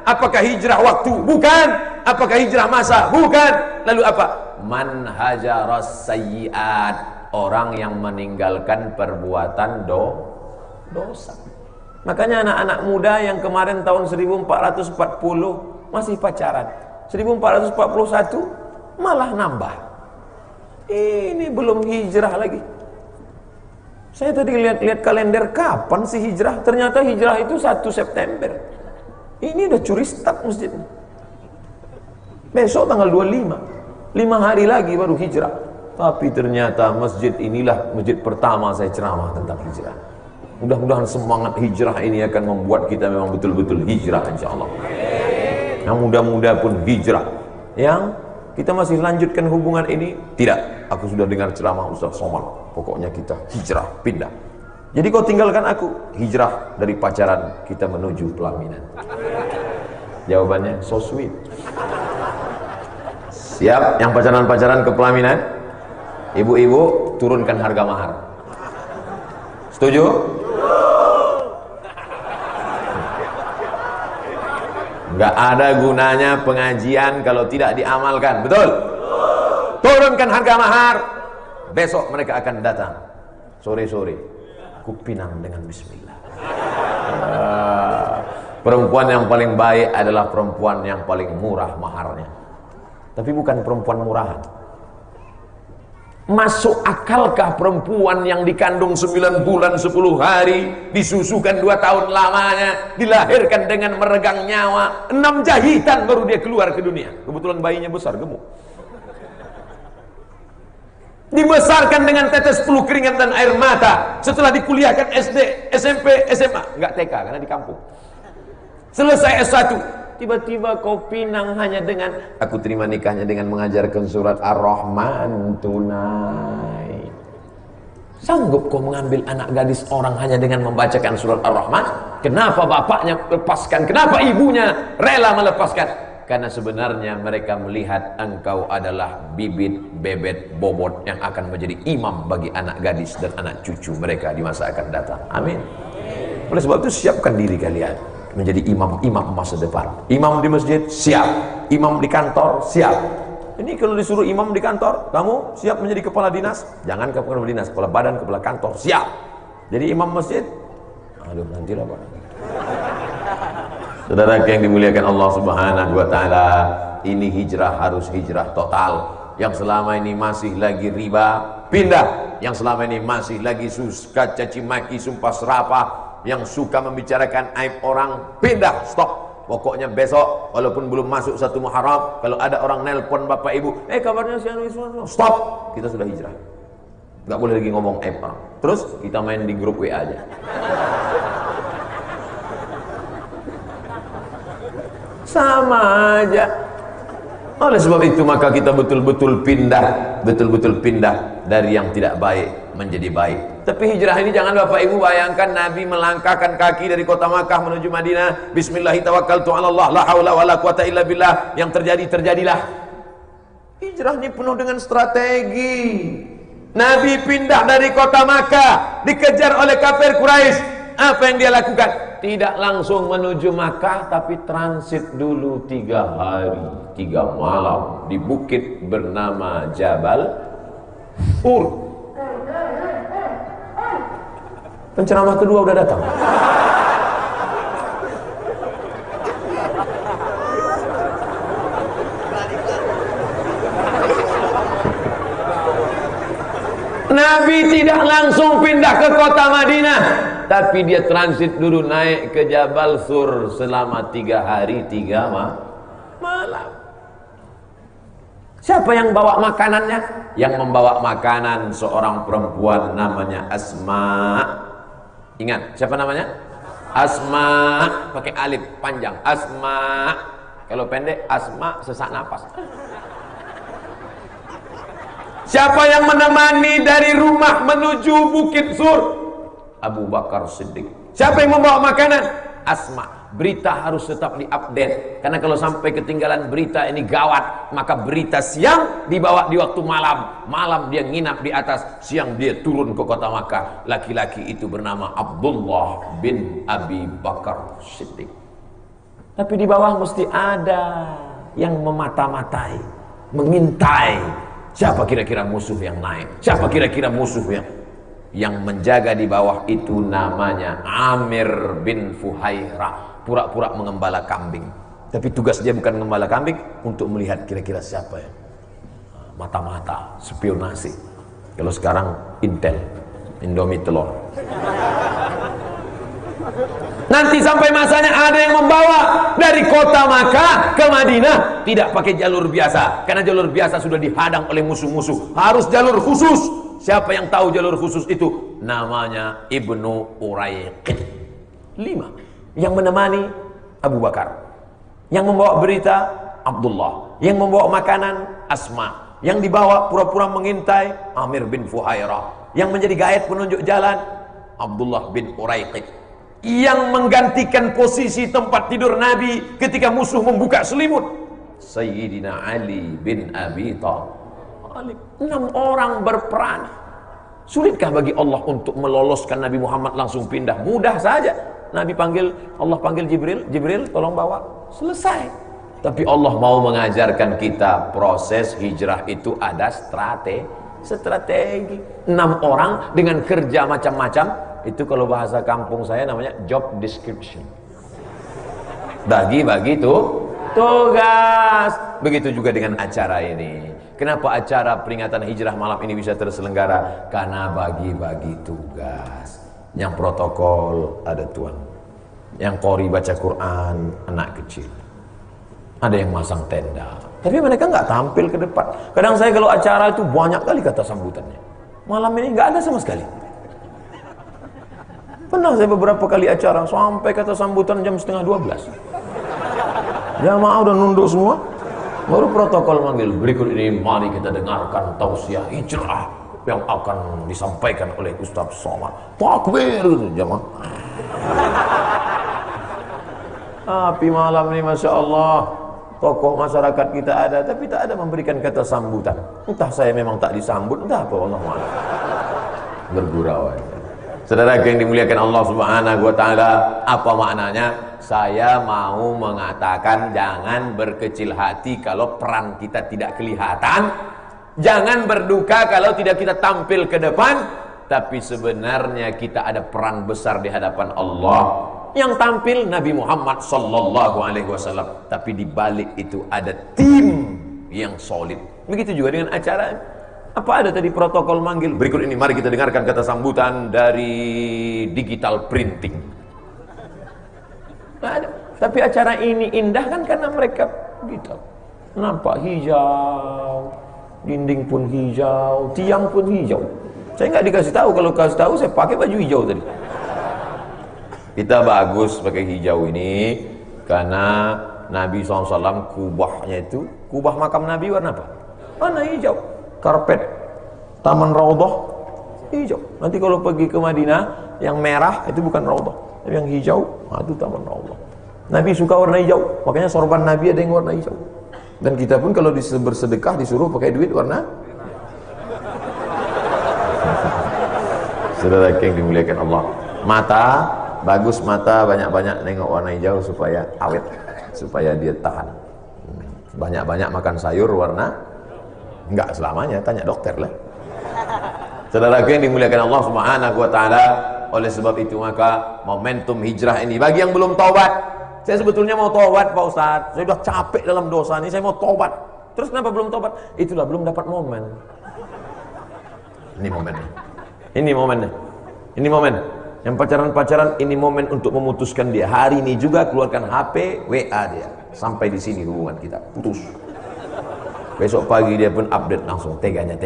Apakah hijrah waktu? Bukan. Apakah hijrah masa? Bukan. Lalu apa? Man hajaras sayyi'at. Orang yang meninggalkan perbuatan dosa. Makanya anak-anak muda yang kemarin tahun 1440 masih pacaran, 1441 malah nambah. Ini belum hijrah lagi. Saya tadi lihat kalender, kapan sih hijrah? Ternyata hijrah itu 1 September. Ini udah curi start masjid. Besok tanggal 25, 5 hari lagi baru hijrah. Tapi ternyata masjid inilah masjid pertama saya ceramah tentang hijrah. Mudah-mudahan semangat hijrah ini akan membuat kita memang betul-betul hijrah insya Allah. Yang muda-muda pun hijrah. Yang kita masih lanjutkan hubungan ini, tidak. Aku sudah dengar ceramah Ustaz Somad. Pokoknya kita hijrah, pindah. Jadi kau tinggalkan aku. Hijrah dari pacaran kita menuju pelaminan. Jawabannya so sweet. Siap yang pacaran-pacaran ke pelaminan? Ibu-ibu turunkan harga mahar. Setuju? Nggak ada gunanya pengajian kalau tidak diamalkan, betul? Turunkan harga mahar. Besok mereka akan datang sore-sore. Kupinang dengan bismillah. Perempuan yang paling baik adalah perempuan yang paling murah maharnya. Tapi bukan perempuan murahan. Masuk akalkah perempuan yang dikandung 9 bulan 10 hari, disusukan 2 tahun lamanya, dilahirkan dengan meregang nyawa, 6 jahitan baru dia keluar ke dunia. Kebetulan bayinya besar, gemuk. Dibesarkan dengan tetes peluh keringat dan air mata. Setelah dikuliahkan SD, SMP, SMA, enggak TK karena di kampung. Selesai S1, tiba-tiba kau pinang hanya dengan aku terima nikahnya dengan mengajarkan surat Ar-Rahman tunai. Sanggup kau mengambil anak gadis orang hanya dengan membacakan surat Ar-Rahman? Kenapa bapaknya lepaskan? Kenapa ibunya rela melepaskan? Karena sebenarnya mereka melihat engkau adalah bibit bebet bobot yang akan menjadi imam bagi anak gadis dan anak cucu mereka di masa akan datang. Amin. Oleh sebab itu siapkan diri kalian. menjadi imam masa depan. Imam di masjid siap, imam di kantor siap. Ini kalau disuruh imam di kantor, kamu siap menjadi kepala dinas? Jangan kepala dinas, kepala badan, kepala kantor siap. Jadi imam masjid, aduh nantilah Pak. Saudara yang dimuliakan Allah Subhanahu wa taala, ini hijrah harus hijrah total. Yang selama ini masih lagi riba, pindah. Yang selama ini masih lagi suka caci maki, sumpah serapah, yang suka membicarakan aib orang, pindah, stop. Pokoknya besok walaupun belum masuk 1 Muharram, kalau ada orang nelpon bapak ibu, kabarnya si anu, stop, kita sudah hijrah. Nggak boleh lagi ngomong aib orang. Terus kita main di grup WA aja. Sama aja. Oleh sebab itu maka kita betul-betul pindah dari yang tidak baik menjadi baik. Tapi hijrah ini jangan Bapak Ibu bayangkan Nabi melangkahkan kaki dari kota Makkah menuju Madinah, bismillahirrahmanirrahim, la haula wala quwata illa billah, yang terjadilah. Hijrah ini penuh dengan strategi. Nabi pindah dari kota Makkah, dikejar oleh kafir Quraisy. Apa yang dia lakukan? Tidak langsung menuju Makkah, tapi transit dulu 3 hari 3 malam di bukit bernama Jabal Ur. Penceramah kedua udah datang. Nabi tidak langsung pindah ke kota Madinah, tapi dia transit dulu naik ke Jabal Sur selama 3 hari 3 malam. Siapa yang bawa makanannya? Yang membawa makanan seorang perempuan namanya Asma. Ingat, siapa namanya? Asma, pakai alif panjang. Asma. Kalau pendek Asma, sesak napas. Siapa yang menemani dari rumah menuju Bukit Sur? Abu Bakar Siddiq. Siapa yang membawa makanan? Asma. Berita harus tetap diupdate, karena kalau sampai ketinggalan berita ini gawat. Maka berita siang dibawa di waktu malam, malam dia nginap di atas, siang dia turun ke kota Makkah. Laki-laki itu bernama Abdullah bin Abi Bakar Siddiq. Tapi di bawah mesti ada yang memata-matai, mengintai. Siapa kira-kira musuh yang naik? Siapa kira-kira musuh yang menjaga di bawah itu? Namanya Amir bin Fuhairah. Pura-pura mengembala kambing, tapi tugas dia bukan mengembala kambing, untuk melihat kira-kira siapa ya. Mata-mata, spionasi. Kalau sekarang Intel, Indomie telur. Nanti sampai masanya ada yang membawa dari kota Makkah ke Madinah, tidak pakai jalur biasa, karena jalur biasa sudah dihadang oleh musuh-musuh. Harus jalur khusus. Siapa yang tahu jalur khusus itu? Namanya Ibnu Uraiqid. 5 yang menemani Abu Bakar, yang membawa berita Abdullah, yang membawa makanan Asma, yang dibawa pura-pura mengintai Amir bin Fuhairah, yang menjadi gaib penunjuk jalan Abdullah bin Uraiqid, yang menggantikan posisi tempat tidur Nabi ketika musuh membuka selimut Sayyidina Ali bin Abi Thalib. 6 orang berperan. Sulitkah bagi Allah untuk meloloskan Nabi Muhammad langsung pindah? Mudah saja. Nabi panggil, Allah panggil Jibril tolong bawa, selesai. Tapi Allah mau mengajarkan kita proses hijrah itu ada strategi. 6 orang dengan kerja macam-macam. Itu kalau bahasa kampung saya namanya job description. Bagi-bagi tugas. Begitu juga dengan acara ini. Kenapa acara peringatan hijrah malam ini bisa terselenggara? Karena bagi-bagi tugas. Yang protokol ada tuan, yang qori baca Quran anak kecil, ada yang masang tenda, tapi mereka nggak tampil ke depan. Kadang saya kalau acara itu banyak kali kata sambutannya, malam ini nggak ada sama sekali. Pernah saya beberapa kali acara sampai kata sambutan jam 11:30. Jamaah udah nunduk semua, baru protokol manggil, berikut ini mari kita dengarkan tausiah hijrah yang akan disampaikan oleh Ustaz Somad. Takbir jamaah. Tapi malam ini Masya Allah, tokoh masyarakat kita ada, tapi tak ada memberikan kata sambutan. Entah saya memang tak disambut, entah apa, Allah maaf. Bergurau aja. Saudara yang dimuliakan Allah Subhanahu wa taala, apa maknanya? Saya mau mengatakan jangan berkecil hati kalau peran kita tidak kelihatan. Jangan berduka kalau tidak kita tampil ke depan. Tapi sebenarnya kita ada peran besar di hadapan Allah. Yang tampil Nabi Muhammad sallallahu alaihi wasallam, tapi di balik itu ada tim yang solid. Begitu juga dengan acara. Apa ada tadi protokol manggil? Berikut ini mari kita dengarkan kata sambutan dari digital printing. Ada. Tapi acara ini indah kan karena mereka digital. Nampak hijau, dinding pun hijau, tiang pun hijau. Saya nggak dikasih tahu, kalau kasih tahu saya pakai baju hijau tadi. Kita bagus pakai hijau ini karena Nabi SAW kubahnya itu, kubah makam Nabi warna apa? Warna hijau. Karpet Taman Raudhah hijau. Nanti kalau pergi ke Madinah yang merah itu bukan Raudhah, tapi yang hijau, itu Taman Raudhah. Nabi suka warna hijau, makanya sorban Nabi ada yang warna hijau. Dan kita pun kalau bersedekah disuruh pakai duit warna. Saudara yang dimuliakan Allah, mata bagus, mata banyak-banyak nengok warna hijau supaya awet, supaya dia tahan. Banyak-banyak makan sayur warna. Enggak selamanya, tanya dokter lah. Saudara yang dimuliakan Allah Subhanahu wa taala, oleh sebab itu maka momentum hijrah ini bagi yang belum taubat. Saya sebetulnya mau taubat Pak Ustaz. Saya sudah capek dalam dosa ini, saya mau taubat. Terus kenapa belum taubat? Itulah belum dapat momen. Ini momennya. Ini momennya. Ini momen. Yang pacaran-pacaran ini momen untuk memutuskan dia. Hari ini juga keluarkan HP, WA dia. Sampai di sini hubungan kita putus. Besok pagi dia pun update langsung, teganya.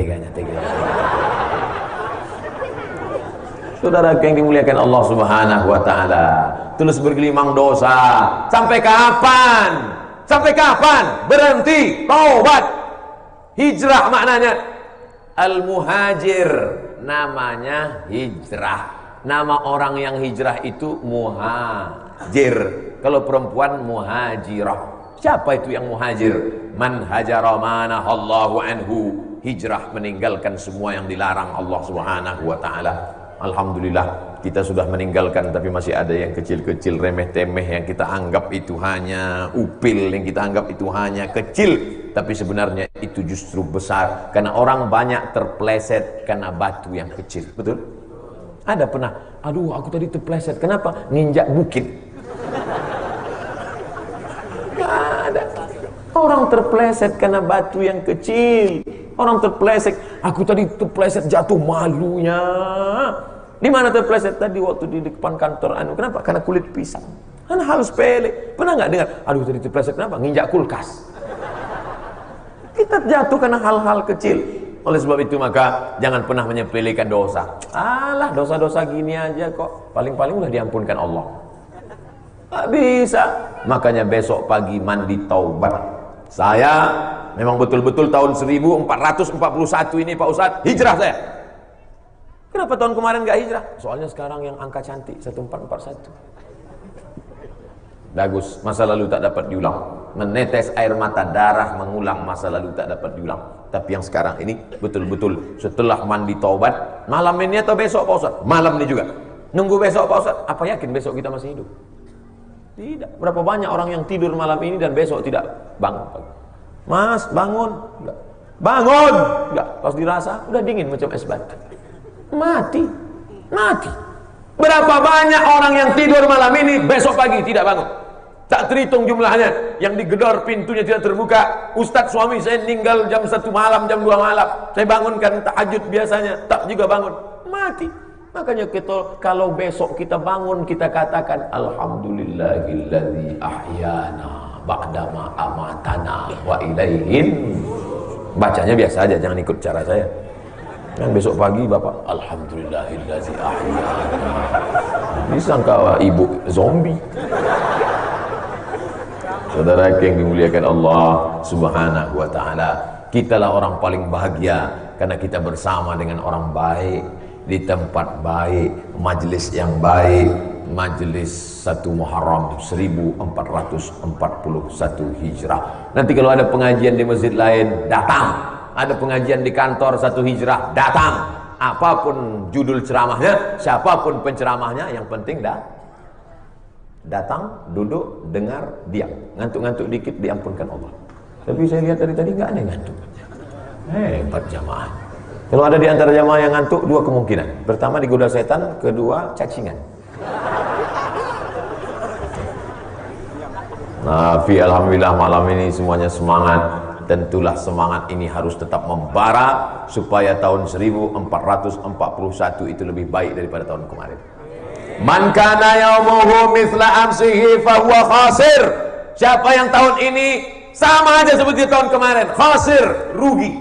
Saudara yang dimuliakan Allah Subhanahu wa taala, terus bergelimang dosa. Sampai kapan? Sampai kapan? Berhenti, taubat. Hijrah maknanya al-muhajir, namanya hijrah. Nama orang yang hijrah itu muhajir. Kalau perempuan muhajirah. Siapa itu yang muhajir? Man hajara manahallahu anhu. Hijrah meninggalkan semua yang dilarang Allah Subhanahu wa taala. Alhamdulillah kita sudah meninggalkan, tapi masih ada yang kecil-kecil remeh-temeh yang kita anggap itu hanya upil, yang kita anggap itu hanya kecil, tapi sebenarnya itu justru besar karena orang banyak terpleset karena batu yang kecil. Betul? Ada pernah, aduh aku tadi terpleset, kenapa? Nginjak bukit. Ada orang terpleset karena batu yang kecil. Orang terpleset, aku tadi terpleset jatuh, malunya. Di mana terpleset tadi? Waktu di depan kantor anu. Kenapa? Karena kulit pisang. Kan hal sepele. Pernah nggak dengar? Aduh tadi terpleset kenapa? Nginjak kulkas. Kita jatuh karena hal-hal kecil. Oleh sebab itu maka jangan pernah menyepelekan dosa. Alah dosa-dosa gini aja kok. Paling-paling udah diampunkan Allah. Tak bisa. Makanya besok pagi mandi taubat. Saya memang betul-betul tahun 1441 ini Pak Ustadz hijrah saya. Kenapa tahun kemarin gak hijrah? Soalnya sekarang yang angka cantik 1441. Bagus, masa lalu tak dapat diulang. Menetes air mata darah mengulang, masa lalu tak dapat diulang. Tapi yang sekarang ini betul-betul setelah mandi taubat, malam ini atau besok Pak Ustadz? Malam ini juga. Nunggu besok Pak Ustadz. Apa yakin besok kita masih hidup? Tidak. Berapa banyak orang yang tidur malam ini dan besok tidak bangun pagi. Mas, bangun. Enggak. Bangun. Enggak. Pas dirasa udah dingin macam es batu. Mati. Berapa banyak orang yang tidur malam ini besok pagi tidak bangun. Tak terhitung jumlahnya. Yang digedor pintunya tidak terbuka. Ustadz suami saya meninggal jam 1 malam, jam 2 malam. Saya bangunkan tahajud biasanya, tak juga bangun. Mati. Makanya kita, kalau besok kita bangun, kita katakan alhamdulillahilladzi ahyana ba'dama amatana wa ilaihin. Bacanya biasa aja, jangan ikut cara saya. Kan besok pagi Bapak alhamdulillahilladzi ahyana. Disangka ibu zombie. Saudara yang dimuliakan Allah Subhanahu wa taala, kitalah orang paling bahagia karena kita bersama dengan orang baik di tempat baik, majelis yang baik, majelis 1 Muharram 1441 Hijrah. Nanti kalau ada pengajian di masjid lain, datang. Ada pengajian di kantor 1 Hijrah, datang. apapun judul ceramahnya, siapapun penceramahnya, yang penting datang, duduk, dengar, diam. Ngantuk-ngantuk dikit diampunkan Allah. Tapi saya lihat dari tadi nggak ada yang ngantuk. Hebat jamaah. Kalau ada di antara jamaah yang ngantuk, dua kemungkinan. Pertama digoda setan, kedua cacingan. Tapi alhamdulillah malam ini semuanya semangat. Tentulah semangat ini harus tetap membara supaya tahun 1441 itu lebih baik daripada tahun kemarin. Man kana yaumuhu mithla amsihi fahuwa khasir. Siapa yang tahun ini sama aja seperti tahun kemarin, khasir, rugi.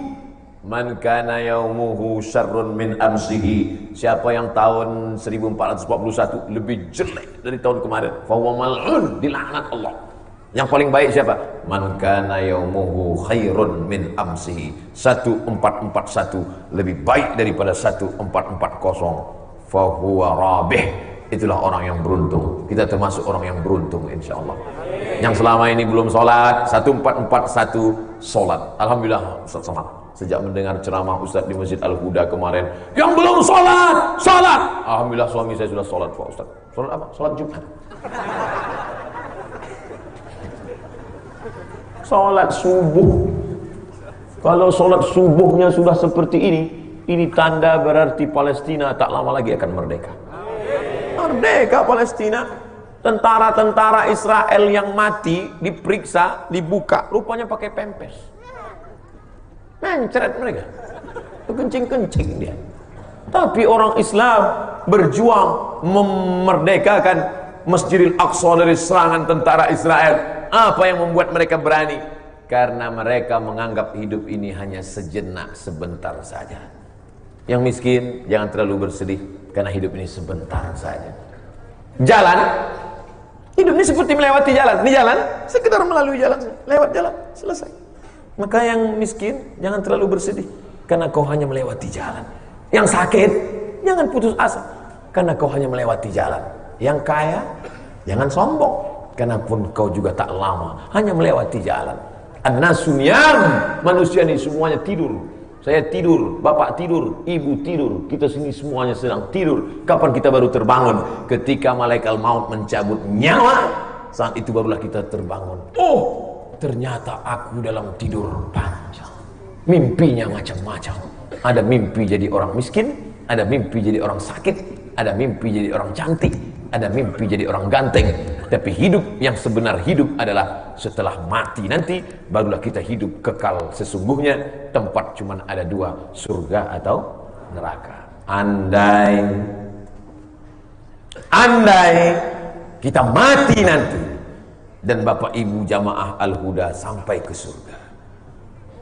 Man kana yaumuhu syarrun min amsihi. Siapa yang tahun 1441 lebih jelek dari tahun kemarin, fahuwa mal'un, dilaknat Allah. Yang paling baik siapa? Man kana yaumuhu khairun min amsihi. 1441 lebih baik daripada 1440. Fahuwa rabih. Itulah orang yang beruntung. Kita termasuk orang yang beruntung insyaallah. Yang selama ini belum sholat, 1441 sholat. Alhamdulillah Ustaz Somad. Sejak mendengar ceramah Ustaz di Masjid Al-Huda kemarin, yang belum sholat, sholat. Alhamdulillah suami saya sudah sholat Pak Ustaz. Sholat apa? Sholat Jumat. Sholat subuh. Kalau sholat subuhnya sudah seperti ini tanda berarti Palestina tak lama lagi akan merdeka. Merdeka Palestina. Tentara-tentara Israel yang mati diperiksa, dibuka, rupanya pakai pempes. Mencret mereka, kencing-kencing dia. Tapi orang Islam berjuang memerdekakan Masjidil Aqsa dari serangan tentara Israel. Apa yang membuat mereka berani? Karena mereka menganggap hidup ini hanya sejenak, sebentar saja. Yang miskin jangan terlalu bersedih, karena hidup ini sebentar saja. Jalan, hidup ini seperti melewati jalan. Ini jalan, sekedar melalui jalan, lewat jalan, selesai. Maka yang miskin jangan terlalu bersedih, karena kau hanya melewati jalan. Yang sakit jangan putus asa, karena kau hanya melewati jalan. Yang kaya jangan sombong, karena pun kau juga tak lama, hanya melewati jalan. An-nasu niyam, manusia ini semuanya tidur. Saya tidur, bapak tidur, ibu tidur, kita sini semuanya sedang tidur. Kapan kita baru terbangun? Ketika malaikat maut mencabut nyawa, saat itu barulah kita terbangun. Oh, ternyata aku dalam tidur panjang. Mimpinya macam-macam. Ada mimpi jadi orang miskin, ada mimpi jadi orang sakit, ada mimpi jadi orang cantik, ada mimpi jadi orang ganteng. Tapi hidup yang sebenar hidup adalah setelah mati nanti barulah kita hidup kekal sesungguhnya. Tempat cuma ada dua, surga atau neraka. Andai kita mati nanti dan Bapak Ibu jamaah Al-Huda sampai ke surga,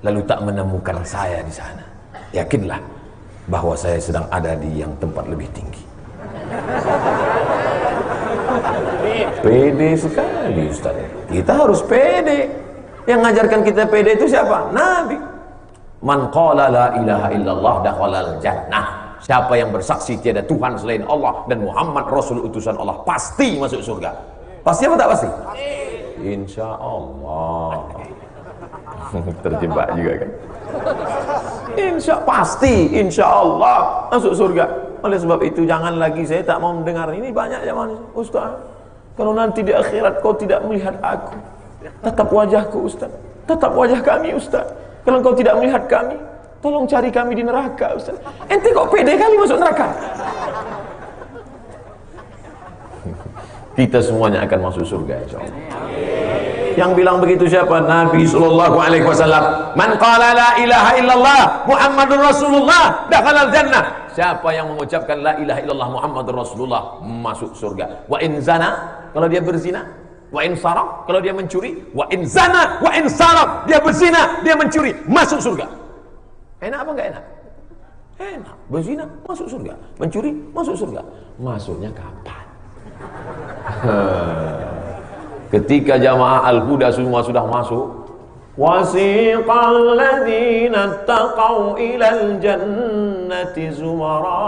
lalu tak menemukan saya di sana, yakinlah bahwa saya sedang ada di yang tempat lebih tinggi. Pede sekali Ustaz. Kita harus pede. Yang mengajarkan kita pede itu siapa? Nabi. Man qala la ilaha illallah dakhalal jannah. Siapa yang bersaksi tiada Tuhan selain Allah dan Muhammad Rasul utusan Allah, pasti masuk surga. Pasti apa tak pasti? Insya Allah. Terjebak juga kan? Insya Allah masuk surga. Oleh sebab itu jangan lagi, saya tak mau mendengar ini banyak zaman Ustaz. Kalau nanti di akhirat kau tidak melihat aku, tatap wajahku Ustaz, tatap wajah kami Ustaz. Kalau kau tidak melihat kami, tolong cari kami di neraka Ustaz. Ente kok pede kali masuk neraka? Kita semuanya akan masuk surga insyaallah. Yang bilang begitu siapa? Nabi sallallahu alaihi wasallam. Man qala la ilaha illallah Muhammadur Rasulullah dakhalal jannah. Siapa yang mengucapkan la ilaha illallah Muhammadur Rasulullah masuk surga. Wa in zana, kalau dia berzina. Wa in saraq, kalau dia mencuri. Wa in zana wa in saraq, dia berzina, dia mencuri, masuk surga. Enak apa enggak enak? Enak. Berzina masuk surga, mencuri masuk surga. Masuknya kapan? Ketika jamaah Al-Huda semua sudah masuk, wasiqal ladzina taqaw ilal jannati zumara.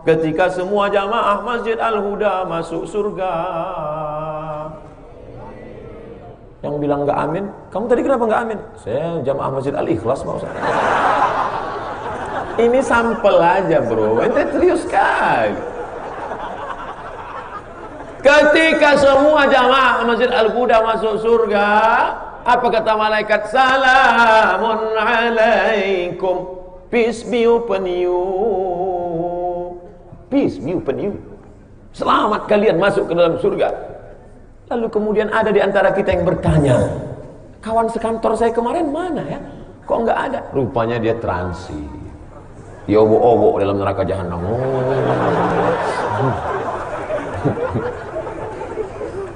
Ketika semua jamaah Masjid Al-Huda masuk surga. Yang bilang enggak amin, kamu tadi kenapa enggak amin? Saya jamaah Masjid Al-Ikhlas Pak Ustaz. Ini sampel aja bro, ente serius kan? Ketika semua jamaah Masjid Al-Huda masuk surga, apa kata malaikat? Salamun alaikum, peace be upon you, peace be upon you. Selamat kalian masuk ke dalam surga. Lalu kemudian ada di antara kita yang bertanya, kawan sekantor saya kemarin mana ya? Kok nggak ada? Rupanya dia transit. Dia obok-obok dalam neraka jahanam.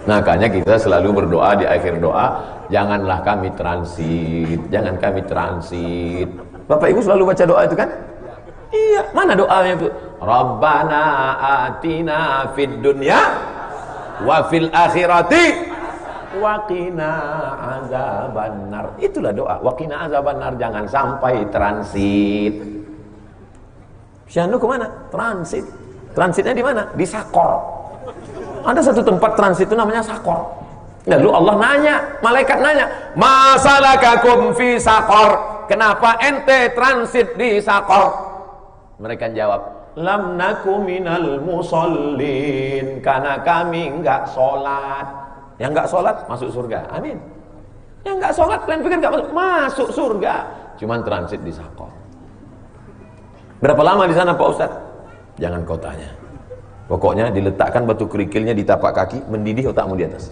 Makanya kita selalu berdoa di akhir doa, janganlah kami transit, jangan kami transit. Bapak Ibu selalu baca doa itu kan? Iya, mana doanya itu? Rabbana atina fid dunya wa fil akhirati wa qina azabannar. Itulah doa, wa qina azabannar, jangan sampai transit. Syahnu kemana? Transit. Transitnya di mana? Di Sakor. Ada satu tempat transit itu namanya Sakor. Lalu Allah nanya, malaikat nanya, masalakakum fi Sakor? Kenapa ente transit di Sakor? Mereka jawab, lam naku minal musallin, karena kami enggak sholat. Yang enggak sholat masuk surga. Amin. Yang enggak sholat kalian pikir enggak masuk surga. Cuman transit di Sakor. Berapa lama di sana Pak Ustaz? Jangan kau tanya. Pokoknya diletakkan batu kerikilnya di tapak kaki, mendidih otakmu di atas.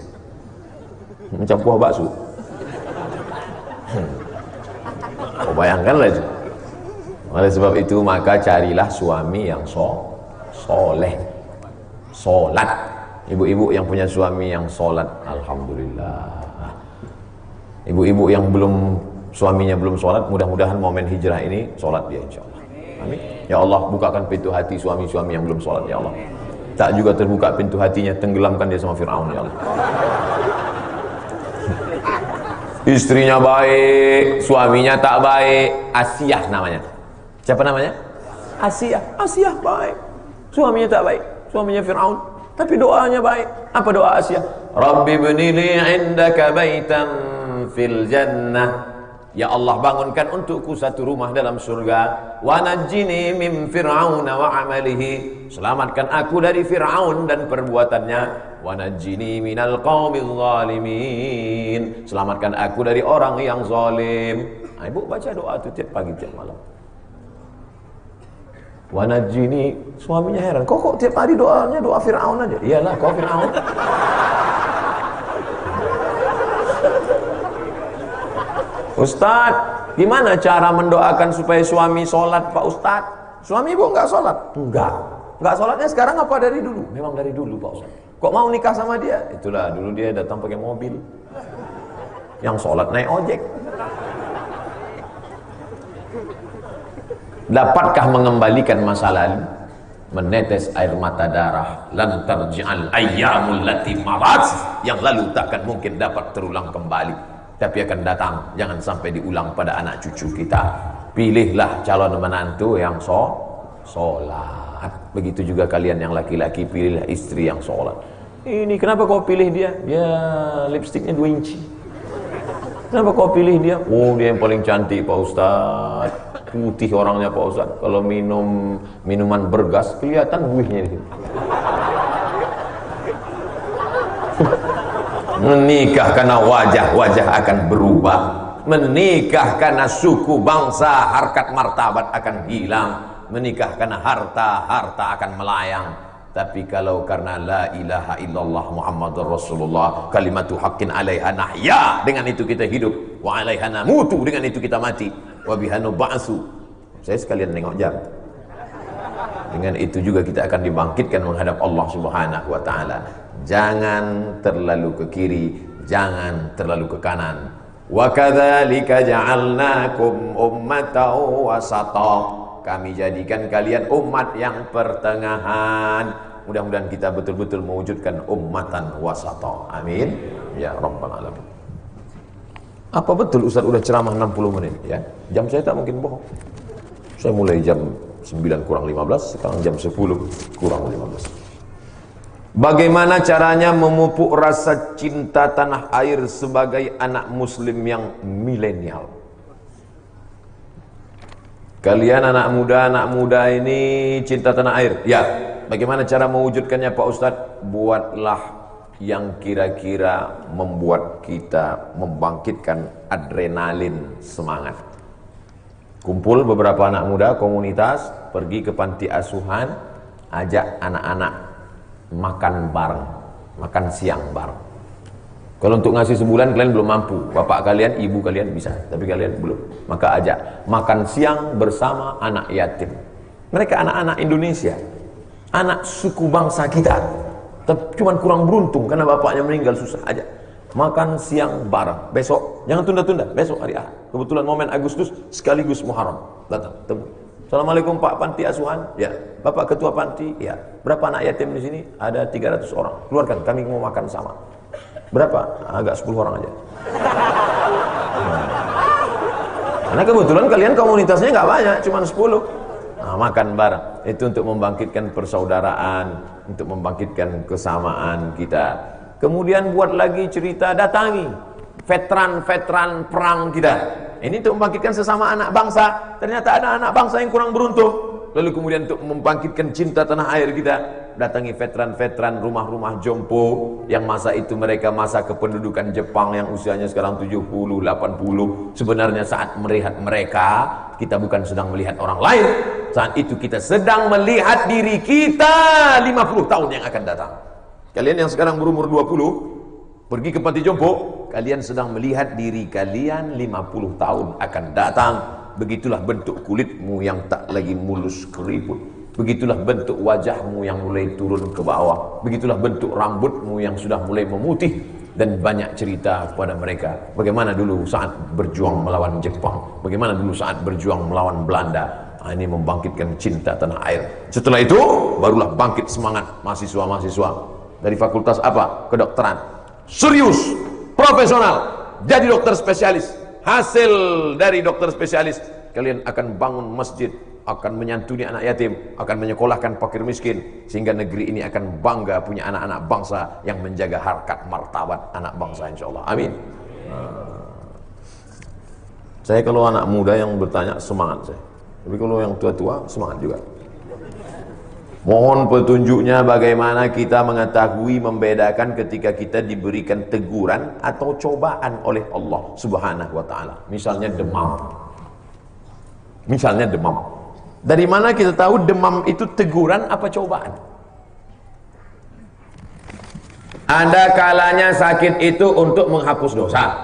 Macam buah bakso. Kau bayangkanlah itu. Oleh sebab itu maka carilah suami yang soleh, solat. Ibu-ibu yang punya suami yang solat, alhamdulillah. Ibu-ibu yang suaminya belum solat, mudah-mudahan momen hijrah ini solat dia insya Allah. Amin. Ya Allah, bukakan pintu hati suami-suami yang belum sholat ya Allah. Tak juga terbuka pintu hatinya, tenggelamkan dia sama Fir'aun ya Allah. Istrinya baik, suaminya tak baik. Asiyah namanya. Siapa namanya? Asiyah. Asiyah baik, suaminya tak baik, suaminya Fir'aun, tapi doanya baik. Apa doa Asiyah? Rabbi bnili indaka baitan fil jannah. Ya Allah, bangunkan untukku satu rumah dalam surga. Wa najjini min fir'aun wa amalihi. Selamatkan aku dari Fir'aun dan perbuatannya. Wa najjini minal qaumil zalimin. Selamatkan aku dari orang yang zalim. Nah, ibu baca doa itu tiap pagi tiap malam. Wa najjini, suaminya heran. Kok tiap hari doanya doa Fir'aun aja? Iyalah, kau Fir'aun. Ustadz, gimana cara mendoakan supaya suami sholat Pak Ustadz? Suami ibu nggak sholat? Nggak sholatnya sekarang apa dari dulu? Memang dari dulu Pak Ustadz. Kok mau nikah sama dia? Itulah, dulu dia datang pakai mobil, yang sholat naik ojek. Dapatkah mengembalikan masa lalu? Menetes air mata darah, lan tarji'al ayyamul lati marat, yang lalu takkan mungkin dapat terulang kembali, tapi akan datang, jangan sampai diulang pada anak cucu kita. Pilihlah calon menantu yang sholat. Begitu juga kalian yang laki-laki, pilihlah istri yang sholat. Ini kenapa kau pilih dia? Dia lipstiknya 2 inci. Kenapa kau pilih dia? Oh, dia yang paling cantik Pak Ustaz. Putih orangnya Pak Ustaz. Kalau minum minuman bergas kelihatan buihnya di situ. Menikah karena wajah-wajah akan berubah. Menikah karena suku, bangsa, harkat, martabat akan hilang. Menikah karena harta akan melayang. Tapi kalau karena la ilaha illallah Muhammadur Rasulullah, kalimatu haqqin alaiha nahya, dengan itu kita hidup, wa alaiha namutu, dengan itu kita mati, wa biha nub'atsu. Saya sekalian nengok jam. Dengan itu juga kita akan dibangkitkan menghadap Allah Subhanahu wa taala. Jangan terlalu ke kiri, jangan terlalu ke kanan. Wa kadzalika ja'alnakum ummatan wasata. Kami jadikan kalian umat yang pertengahan. Mudah-mudahan kita betul-betul mewujudkan ummatan wasata. Amin ya rabbal alamin. Apa betul Ustaz udah ceramah 60 menit ya? Jam saya tak mungkin bohong. Saya mulai jam 9:15, sekarang jam 10:15. Bagaimana caranya memupuk rasa cinta tanah air sebagai anak muslim yang milenial? Kalian anak muda ini cinta tanah air. Ya, bagaimana cara mewujudkannya Pak Ustadz? Buatlah yang kira-kira membuat kita membangkitkan adrenalin semangat. Kumpul beberapa anak muda, komunitas, pergi ke panti asuhan, ajak anak-anak makan bareng, makan siang bareng. Kalau untuk ngasih sebulan kalian belum mampu, bapak kalian, ibu kalian bisa, tapi kalian belum. Maka ajak makan siang bersama anak yatim. Mereka anak-anak Indonesia, anak suku bangsa kita, tapi cuman kurang beruntung karena bapaknya meninggal, susah aja. Makan siang bareng, besok, jangan tunda-tunda, besok hari Ahad. Kebetulan momen Agustus sekaligus Muharram. Datang, temu. Assalamualaikum Pak Panti Asuhan. Ya, Bapak Ketua Panti. Ya, berapa anak yatim di sini? Ada 300 orang. Keluarkan, kami mau makan sama. Berapa? Agak 10 orang aja. Karena kebetulan kalian komunitasnya nggak banyak, cuma 10. Nah, makan bareng. Itu untuk membangkitkan persaudaraan, untuk membangkitkan kesamaan kita. Kemudian buat lagi cerita, datangi veteran-veteran perang kita. Ini untuk membangkitkan sesama anak bangsa. Ternyata ada anak bangsa yang kurang beruntung. Lalu kemudian untuk membangkitkan cinta tanah air kita, datangi veteran-veteran rumah-rumah jompo yang masa itu mereka masa kependudukan Jepang yang usianya sekarang 70, 80. Sebenarnya saat melihat mereka, kita bukan sedang melihat orang lain. Saat itu kita sedang melihat diri kita 50 tahun yang akan datang. Kalian yang sekarang berumur 20, pergi ke panti jompo, kalian sedang melihat diri kalian 50 tahun akan datang. Begitulah bentuk kulitmu yang tak lagi mulus keriput. Begitulah bentuk wajahmu yang mulai turun ke bawah. Begitulah bentuk rambutmu yang sudah mulai memutih. Dan banyak cerita kepada mereka bagaimana dulu saat berjuang melawan Jepang, bagaimana dulu saat berjuang melawan Belanda. Ini membangkitkan cinta tanah air. Setelah itu barulah bangkit semangat mahasiswa-mahasiswa dari fakultas apa? Kedokteran. Serius, profesional, jadi dokter spesialis. Hasil dari dokter spesialis, kalian akan bangun masjid, akan menyantuni anak yatim, akan menyekolahkan fakir miskin, sehingga negeri ini akan bangga punya anak-anak bangsa yang menjaga harkat martabat anak bangsa, insyaallah. Amin. Saya kalau anak muda yang bertanya semangat saya, tapi kalau yang tua-tua semangat juga. Mohon petunjuknya bagaimana kita mengetahui membedakan ketika kita diberikan teguran atau cobaan oleh Allah Subhanahu wa taala. Misalnya demam. Misalnya demam. Dari mana kita tahu demam itu teguran apa cobaan? Ada kalanya sakit itu untuk menghapus dosa.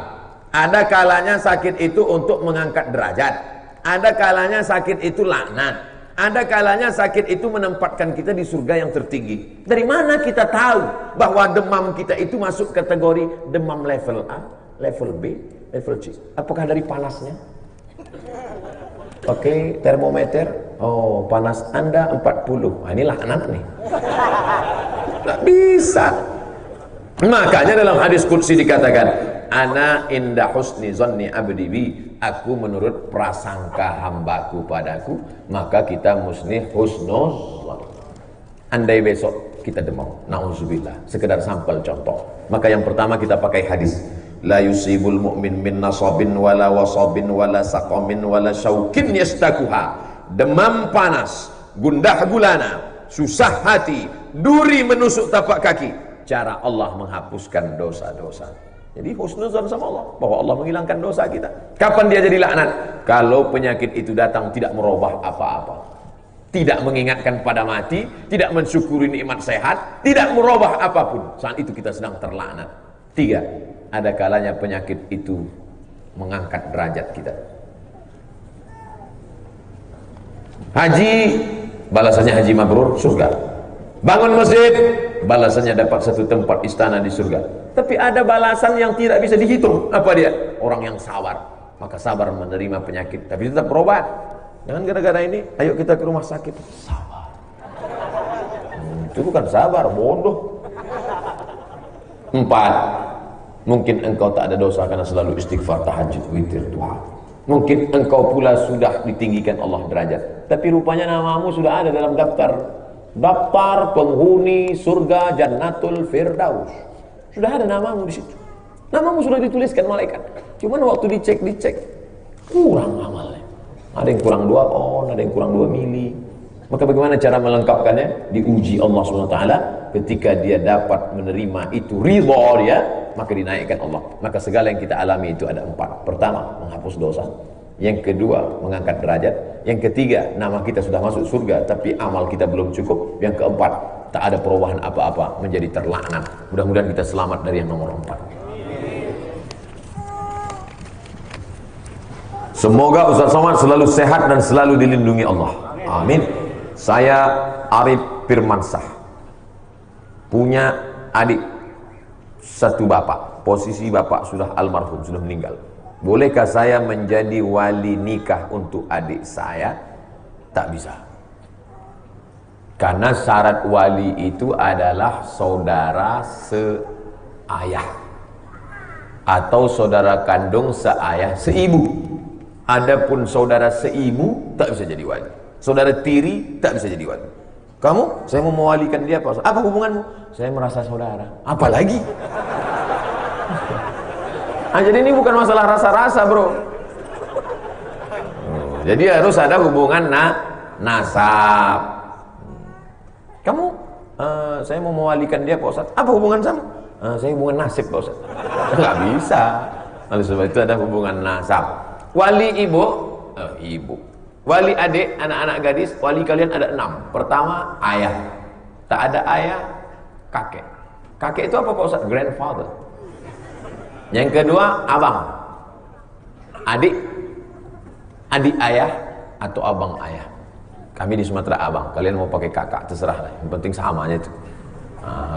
Ada kalanya sakit itu untuk mengangkat derajat. Ada kalanya sakit itu laknat. Ada kalanya sakit itu menempatkan kita di surga yang tertinggi. Dari mana kita tahu bahwa demam kita itu masuk kategori demam level A, level B, level C? Apakah dari panasnya? Oke, termometer. Oh, panas Anda 40. Ini laknat nih. Tidak bisa. Makanya dalam hadis qudsi dikatakan, ana inda husni zanni abdi bi. Aku menurut prasangka hambaku padaku, maka kita mesti husnuzan. Andai besok kita demam, nauzubillah, sekedar sampel contoh, maka yang pertama kita pakai hadis, la yusibul mu'min min nasabin wala wasabin wala saqamin wala syaukin yastakuha. Demam panas, gundah gulana, susah hati, duri menusuk tapak kaki, cara Allah menghapuskan dosa-dosa. Jadi husnuzan sama Allah, bahwa Allah menghilangkan dosa kita. Kapan dia jadi laknat? Kalau penyakit itu datang tidak merubah apa-apa, tidak mengingatkan pada mati, tidak mensyukuri nikmat sehat, tidak merubah apapun, saat itu kita sedang terlaknat. 3, ada kalanya penyakit itu mengangkat derajat kita. Haji, balasannya haji mabrur, surga. Bangun masjid, balasannya dapat satu tempat istana di surga. Tapi ada balasan yang tidak bisa dihitung. Apa dia? Orang yang sabar, maka sabar menerima penyakit, tapi tetap berobat. Jangan gara-gara ini, ayo kita ke rumah sakit. Sabar. Itu bukan sabar, bodoh. 4, mungkin engkau tak ada dosa karena selalu istighfar, tahajud, witir, duha. Mungkin engkau pula sudah ditinggikan Allah derajat, tapi rupanya namamu sudah ada dalam daftar penghuni surga Jannatul Firdaus. Sudah ada namamu di situ. Namamu sudah dituliskan malaikat. Cuman waktu dicek kurang amalnya. Ada yang kurang 2 on, ada yang kurang 2 mili. Maka bagaimana cara melengkapkannya? Diuji Allah SWT. Ketika dia dapat menerima itu, ridha dia, maka dinaikkan Allah. Maka segala yang kita alami itu ada 4. Pertama, menghapus dosa. Yang kedua, mengangkat derajat. Yang ketiga, nama kita sudah masuk surga, tapi amal kita belum cukup. Yang keempat, tak ada perubahan apa-apa, menjadi terlaknat. Mudah-mudahan kita selamat dari yang nomor 4. Semoga Ustaz Somad selalu sehat dan selalu dilindungi Allah. Amin. Saya Arif Firmansyah, punya adik satu bapak. Posisi bapak sudah almarhum, sudah meninggal. Bolehkah saya menjadi wali nikah untuk adik saya? Tak bisa. Karena syarat wali itu adalah saudara seayah atau saudara kandung seayah seibu. Adapun saudara seibu tak bisa jadi wali. Saudara tiri tak bisa jadi wali. Kamu, saya mau mewalikan dia Pak. Apa hubunganmu? Saya merasa saudara. Apalagi? Jadi ini bukan masalah rasa-rasa, bro. Jadi harus ada hubungan nasab. Kamu, saya mau mewalikan dia Pak Ustaz. Apa hubungan sama? Saya hubungan nasib Pak Ustaz. Nggak bisa. Oleh sebab itu ada hubungan nasab. Wali ibu, ibu. Wali adik, anak-anak gadis, wali kalian ada 6. Pertama, ayah. Tak ada ayah, kakek. Kakek itu apa Pak Ustaz? Grandfather. Yang kedua, abang. Adik, adik ayah atau abang ayah. Kami di Sumatera abang. Kalian mau pakai kakak, terserah lah. Yang penting samanya itu.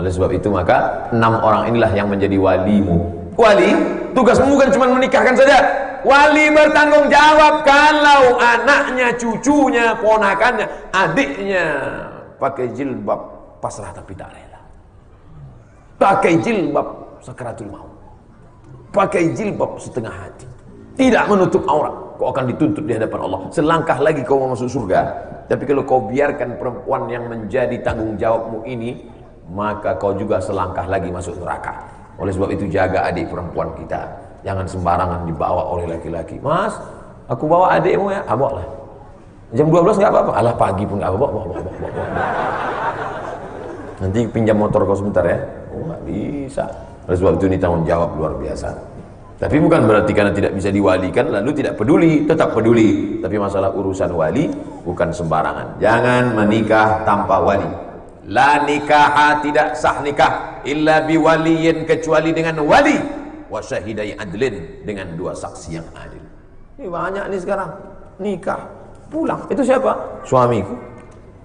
Oleh sebab itu maka 6 orang inilah yang menjadi walimu. Wali, tugasmu bukan cuma menikahkan saja. Wali bertanggung jawab kalau anaknya, cucunya, ponakannya, adiknya pakai jilbab pasrah tapi tak rela. Pakai jilbab sakaratul maut. Pakai jilbab setengah hati. Tidak menutup aurat. Kau akan dituntut di hadapan Allah. Selangkah lagi kau mau masuk surga. Tapi kalau kau biarkan perempuan yang menjadi tanggung jawabmu ini, maka kau juga selangkah lagi masuk neraka. Oleh sebab itu jaga adik perempuan kita. Jangan sembarangan dibawa oleh laki-laki. Mas, aku bawa adikmu ya. Bawa lah. Jam 12 nggak apa-apa. Alah pagi pun nggak apa-apa. Bawa. Nanti pinjam motor kau sebentar ya. Nggak bisa. Oleh sebab itu ini tanggung jawab luar biasa. Tapi bukan berarti karena tidak bisa diwalikan lalu tidak peduli. Tetap peduli. Tapi masalah urusan wali bukan sembarangan. Jangan menikah tanpa wali. La nikaha, tidak sah nikah illa biwaliyin, kecuali dengan wali. Wa syahidai adlin, dengan 2 saksi yang adil. Ini banyak nih sekarang nikah pulang. Itu siapa? Suamiku.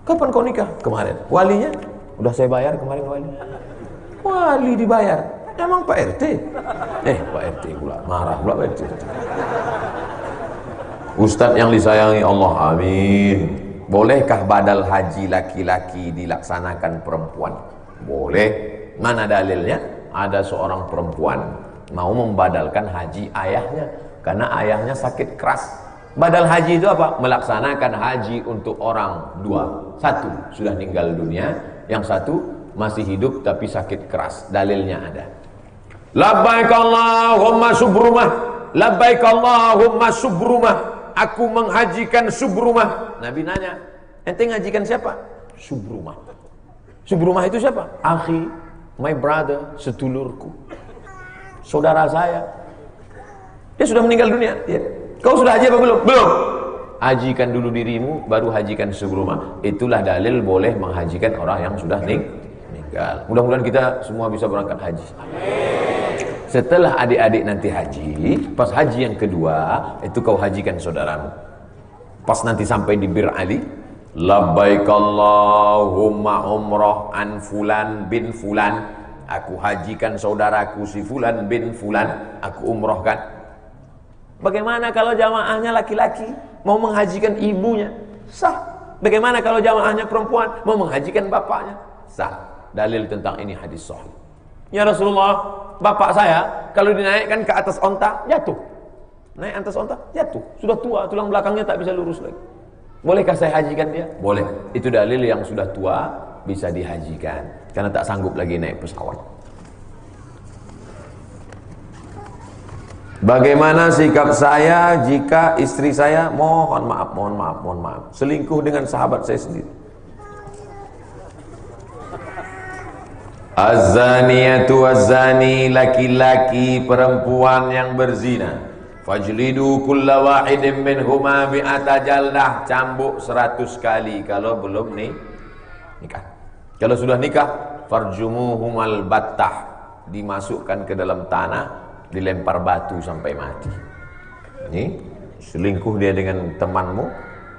Kapan kau nikah? Kemarin. Walinya? Udah saya bayar kemarin wali. Wali dibayar. Emang Pak RT? Pak RT pula marah pula Pak RT. Ustadz yang disayangi Allah, amin. Bolehkah badal haji laki-laki dilaksanakan perempuan? Boleh. Mana dalilnya? Ada seorang perempuan mau membadalkan haji ayahnya karena ayahnya sakit keras. Badal haji itu apa? Melaksanakan haji untuk orang 2. 1 sudah meninggal dunia, yang 1 masih hidup tapi sakit keras. Dalilnya ada. Labbaik Allahumma subrumah, labbaik Allahumma subrumah, aku menghajikan subrumah. Nabi nanya, ente ngajikan siapa? Subrumah. Subrumah itu siapa? Akhi, my brother, sedulurku, saudara saya. Dia sudah meninggal dunia. Ya. Kau sudah haji apa belum? Belum. Hajikan dulu dirimu, baru hajikan subrumah. Itulah dalil boleh menghajikan orang yang sudah meninggal. Mudah-mudahan kita semua bisa berangkat haji. Setelah adik-adik nanti haji, pas haji yang kedua, itu kau hajikan saudaramu. Pas nanti sampai di Bir Ali, labbaik Allahumma umrah an fulan bin fulan, aku hajikan saudaraku si fulan bin fulan, aku umrohkan. Bagaimana kalau jamaahnya laki-laki mau menghajikan ibunya? Sah. Bagaimana kalau jamaahnya perempuan mau menghajikan bapaknya? Sah. Dalil tentang ini hadis sahih. Ya Rasulullah, bapak saya kalau dinaikkan ke atas onta jatuh. Naik atas onta jatuh. Sudah tua, tulang belakangnya tak bisa lurus lagi. Bolehkah saya hajikan dia? Boleh. Itu dalil yang sudah tua bisa dihajikan karena tak sanggup lagi naik pesawat. Bagaimana sikap saya jika istri saya mohon maaf selingkuh dengan sahabat saya sendiri? Az-zaniyatu waz-zani, laki-laki perempuan yang berzina, fajlidu kulla wahidin minhuma mi'ata jaldah, cambuk 100 kali kalau belum nikah. Kalau sudah nikah, farjumuhumal battah, dimasukkan ke dalam tanah, dilempar batu sampai mati. Ini selingkuh dia dengan temanmu,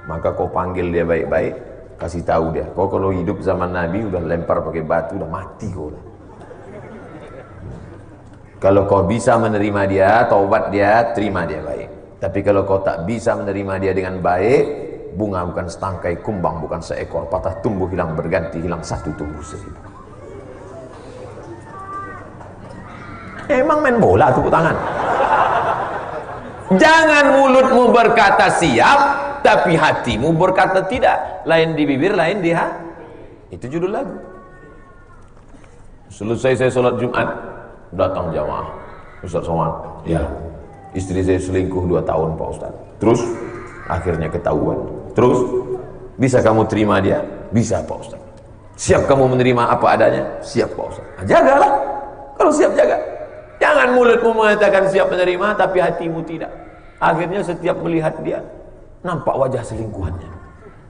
maka kau panggil dia baik-baik, kasih tahu dia, kau kalau hidup zaman Nabi udah lempar pakai batu, udah mati kau lah. Kalau kau bisa menerima dia, taubat dia, terima dia baik. Tapi kalau kau tak bisa menerima dia dengan baik, bunga bukan setangkai, kumbang bukan seekor, patah tumbuh hilang berganti, hilang satu tumbuh 1000. Emang main bola tepuk tangan. Jangan mulutmu berkata siap, tapi hatimu berkata tidak. Lain di bibir, lain di hati. Itu judul lagu. Selesai saya sholat Jumat, datang jamaah. Ustaz Somad, ya, istri saya selingkuh 2 tahun Pak Ustaz. Terus akhirnya ketahuan. Terus bisa kamu terima dia? Bisa Pak Ustaz. Siap kamu menerima apa adanya? Siap Pak Ustaz. Nah, jagalah. Kalau siap jaga. Jangan mulutmu mengatakan siap menerima, tapi hatimu tidak. Akhirnya setiap melihat dia, nampak wajah selingkuhannya.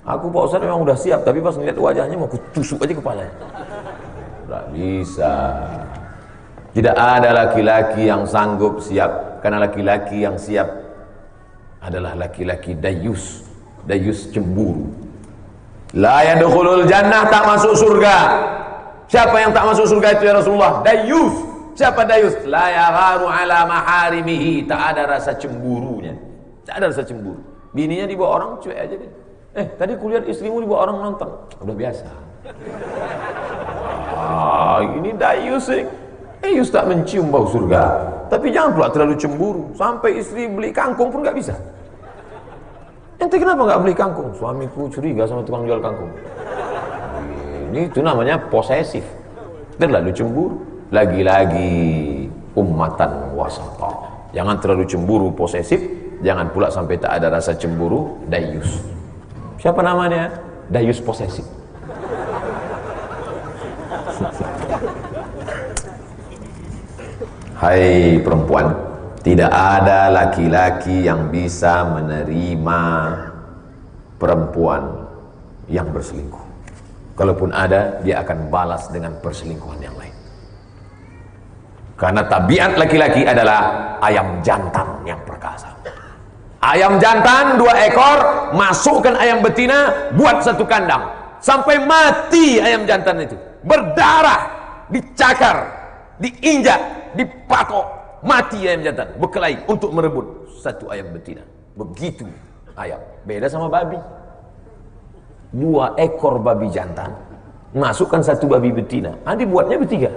Aku Pak Ustaz memang udah siap, tapi pas melihat wajahnya mau kutusuk aja kepalanya. Tidak bisa. Tidak ada laki-laki yang sanggup siap, karena laki-laki yang siap adalah laki-laki dayus. Dayus cemburu. La yadkhulul jannah, tak masuk surga. Siapa yang tak masuk surga itu ya Rasulullah? Dayus. Siapa dayus? La yagharu ala maharimihi, tak ada rasa cemburunya. Tak ada rasa cemburu. Bininya dibawa orang, cuek aja deh. Tadi kulihat istrimu dibawa orang nonton. Udah biasa. Ini dayus sih. Dayus tak mencium bau surga. Tapi jangan pula terlalu cemburu. Sampai istri beli kangkung pun gak bisa. Ente kenapa gak beli kangkung? Suamiku curiga sama tukang jual kangkung. Ini itu namanya posesif. Terlalu cemburu. Lagi-lagi ummatan wasata. Jangan terlalu cemburu posesif, jangan pula sampai tak ada rasa cemburu dayus. Siapa namanya? Dayus posesif. Hai perempuan, tidak ada laki-laki yang bisa menerima perempuan yang berselingkuh. Kalaupun ada, dia akan balas dengan perselingkuhan yang lain. Karena tabiat laki-laki adalah ayam jantan yang perkasa. Ayam jantan 2 ekor, masukkan ayam betina, buat 1 kandang. Sampai mati ayam jantan itu. Berdarah, dicakar, diinjak, dipatok. Mati ayam jantan, berkelahi untuk merebut 1 ayam betina. Begitu ayam. Beda sama babi. 2 ekor babi jantan, masukkan 1 babi betina. Dibuatnya bertiga.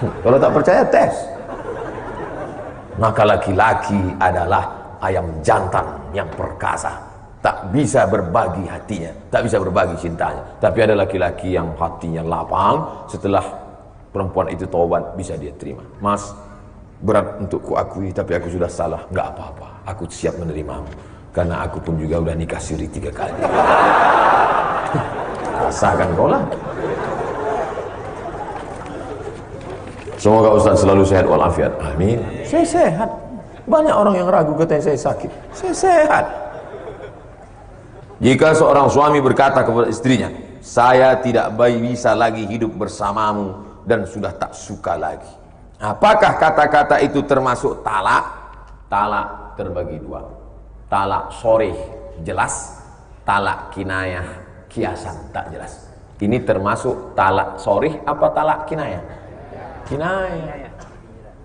Kalau tak percaya tes. Maka laki-laki adalah ayam jantan yang perkasa, tak bisa berbagi hatinya, tak bisa berbagi cintanya. Tapi ada laki-laki yang hatinya lapang, setelah perempuan itu taubat bisa dia terima. Mas, berat untuk kuakui, tapi aku sudah salah. Nggak apa-apa, aku siap menerimamu, karena aku pun juga udah nikah siri 3 kali. Rasakan kau lah. Semoga Ustaz selalu sehat walafiat. Amin. Saya sehat. Banyak orang yang ragu katanya saya sakit. Saya sehat. Jika seorang suami berkata kepada istrinya, saya tidak bisa lagi hidup bersamamu dan sudah tak suka lagi. Apakah kata-kata itu termasuk talak? Talak terbagi 2. Talak sorih jelas, talak kinayah kiasan tak jelas. Ini termasuk talak sorih apa talak kinayah? Kinayah.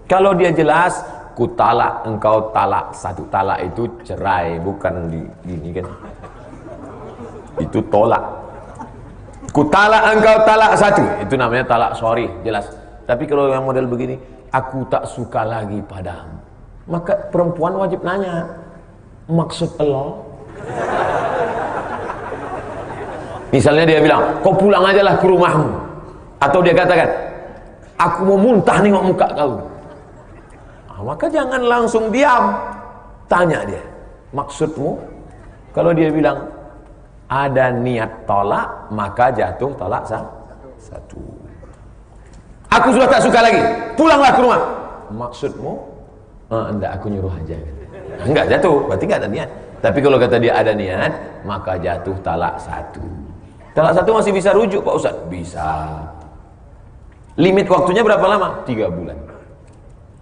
Kalau dia jelas, ku talak engkau talak 1. Talak itu cerai, bukan ini kan. Itu tolak. Ku talak engkau talak 1. Itu namanya talak sorry, jelas. Tapi kalau yang model begini, aku tak suka lagi padamu, maka perempuan wajib nanya, maksud Allah? Misalnya dia bilang, kau pulang aja lah ke rumahmu. Atau dia katakan, aku mau muntah nengok muka kau. Maka jangan langsung diam. Tanya dia, maksudmu? Kalau dia bilang ada niat tolak, maka jatuh talak satu. Aku sudah tak suka lagi, pulanglah ke rumah. Maksudmu? Enggak, aku nyuruh aja. Enggak jatuh, berarti enggak ada niat. Tapi kalau kata dia ada niat, maka jatuh talak satu. Talak satu masih bisa rujuk Pak Ustaz? Bisa. Limit waktunya berapa lama? 3 bulan.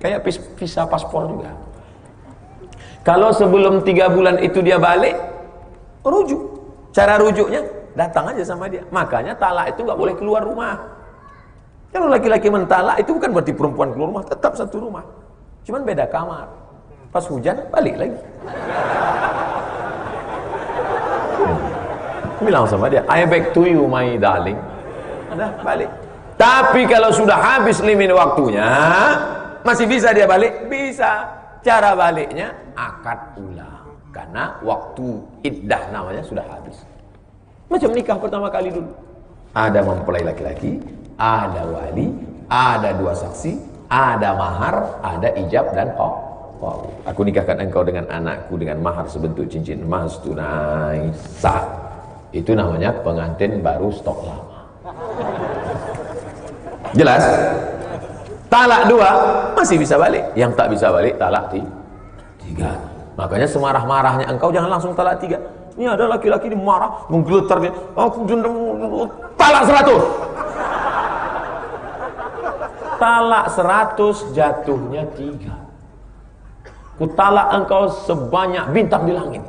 Kayak visa paspor juga. Kalau sebelum 3 bulan itu dia balik, rujuk. Cara rujuknya, datang aja sama dia. Makanya talak itu nggak boleh keluar rumah. Kalau laki-laki mentalak itu bukan berarti perempuan keluar rumah, tetap satu rumah. Cuman beda kamar. Pas hujan, balik lagi. Bilang sama dia, I back to you my darling. Ada balik. Tapi kalau sudah habis limit waktunya, masih bisa dia balik? Bisa. Cara baliknya akad ulang. Karena waktu iddah namanya sudah habis. Macam nikah pertama kali dulu. Ada mempelai laki-laki, ada wali, ada 2 saksi, ada mahar, ada ijab dan aku nikahkan engkau dengan anakku dengan mahar sebentuk cincin emas tunai sah. Itu namanya pengantin baru stok lama. Jelas? Talak 2 masih bisa balik. Yang tak bisa balik talak 3. Makanya semarah-marahnya engkau jangan langsung talak 3. Ini ada laki-laki ini marah, menggeletar dia. Aku talak 100. Talak 100 jatuhnya 3. Ku talak engkau sebanyak bintang di langit.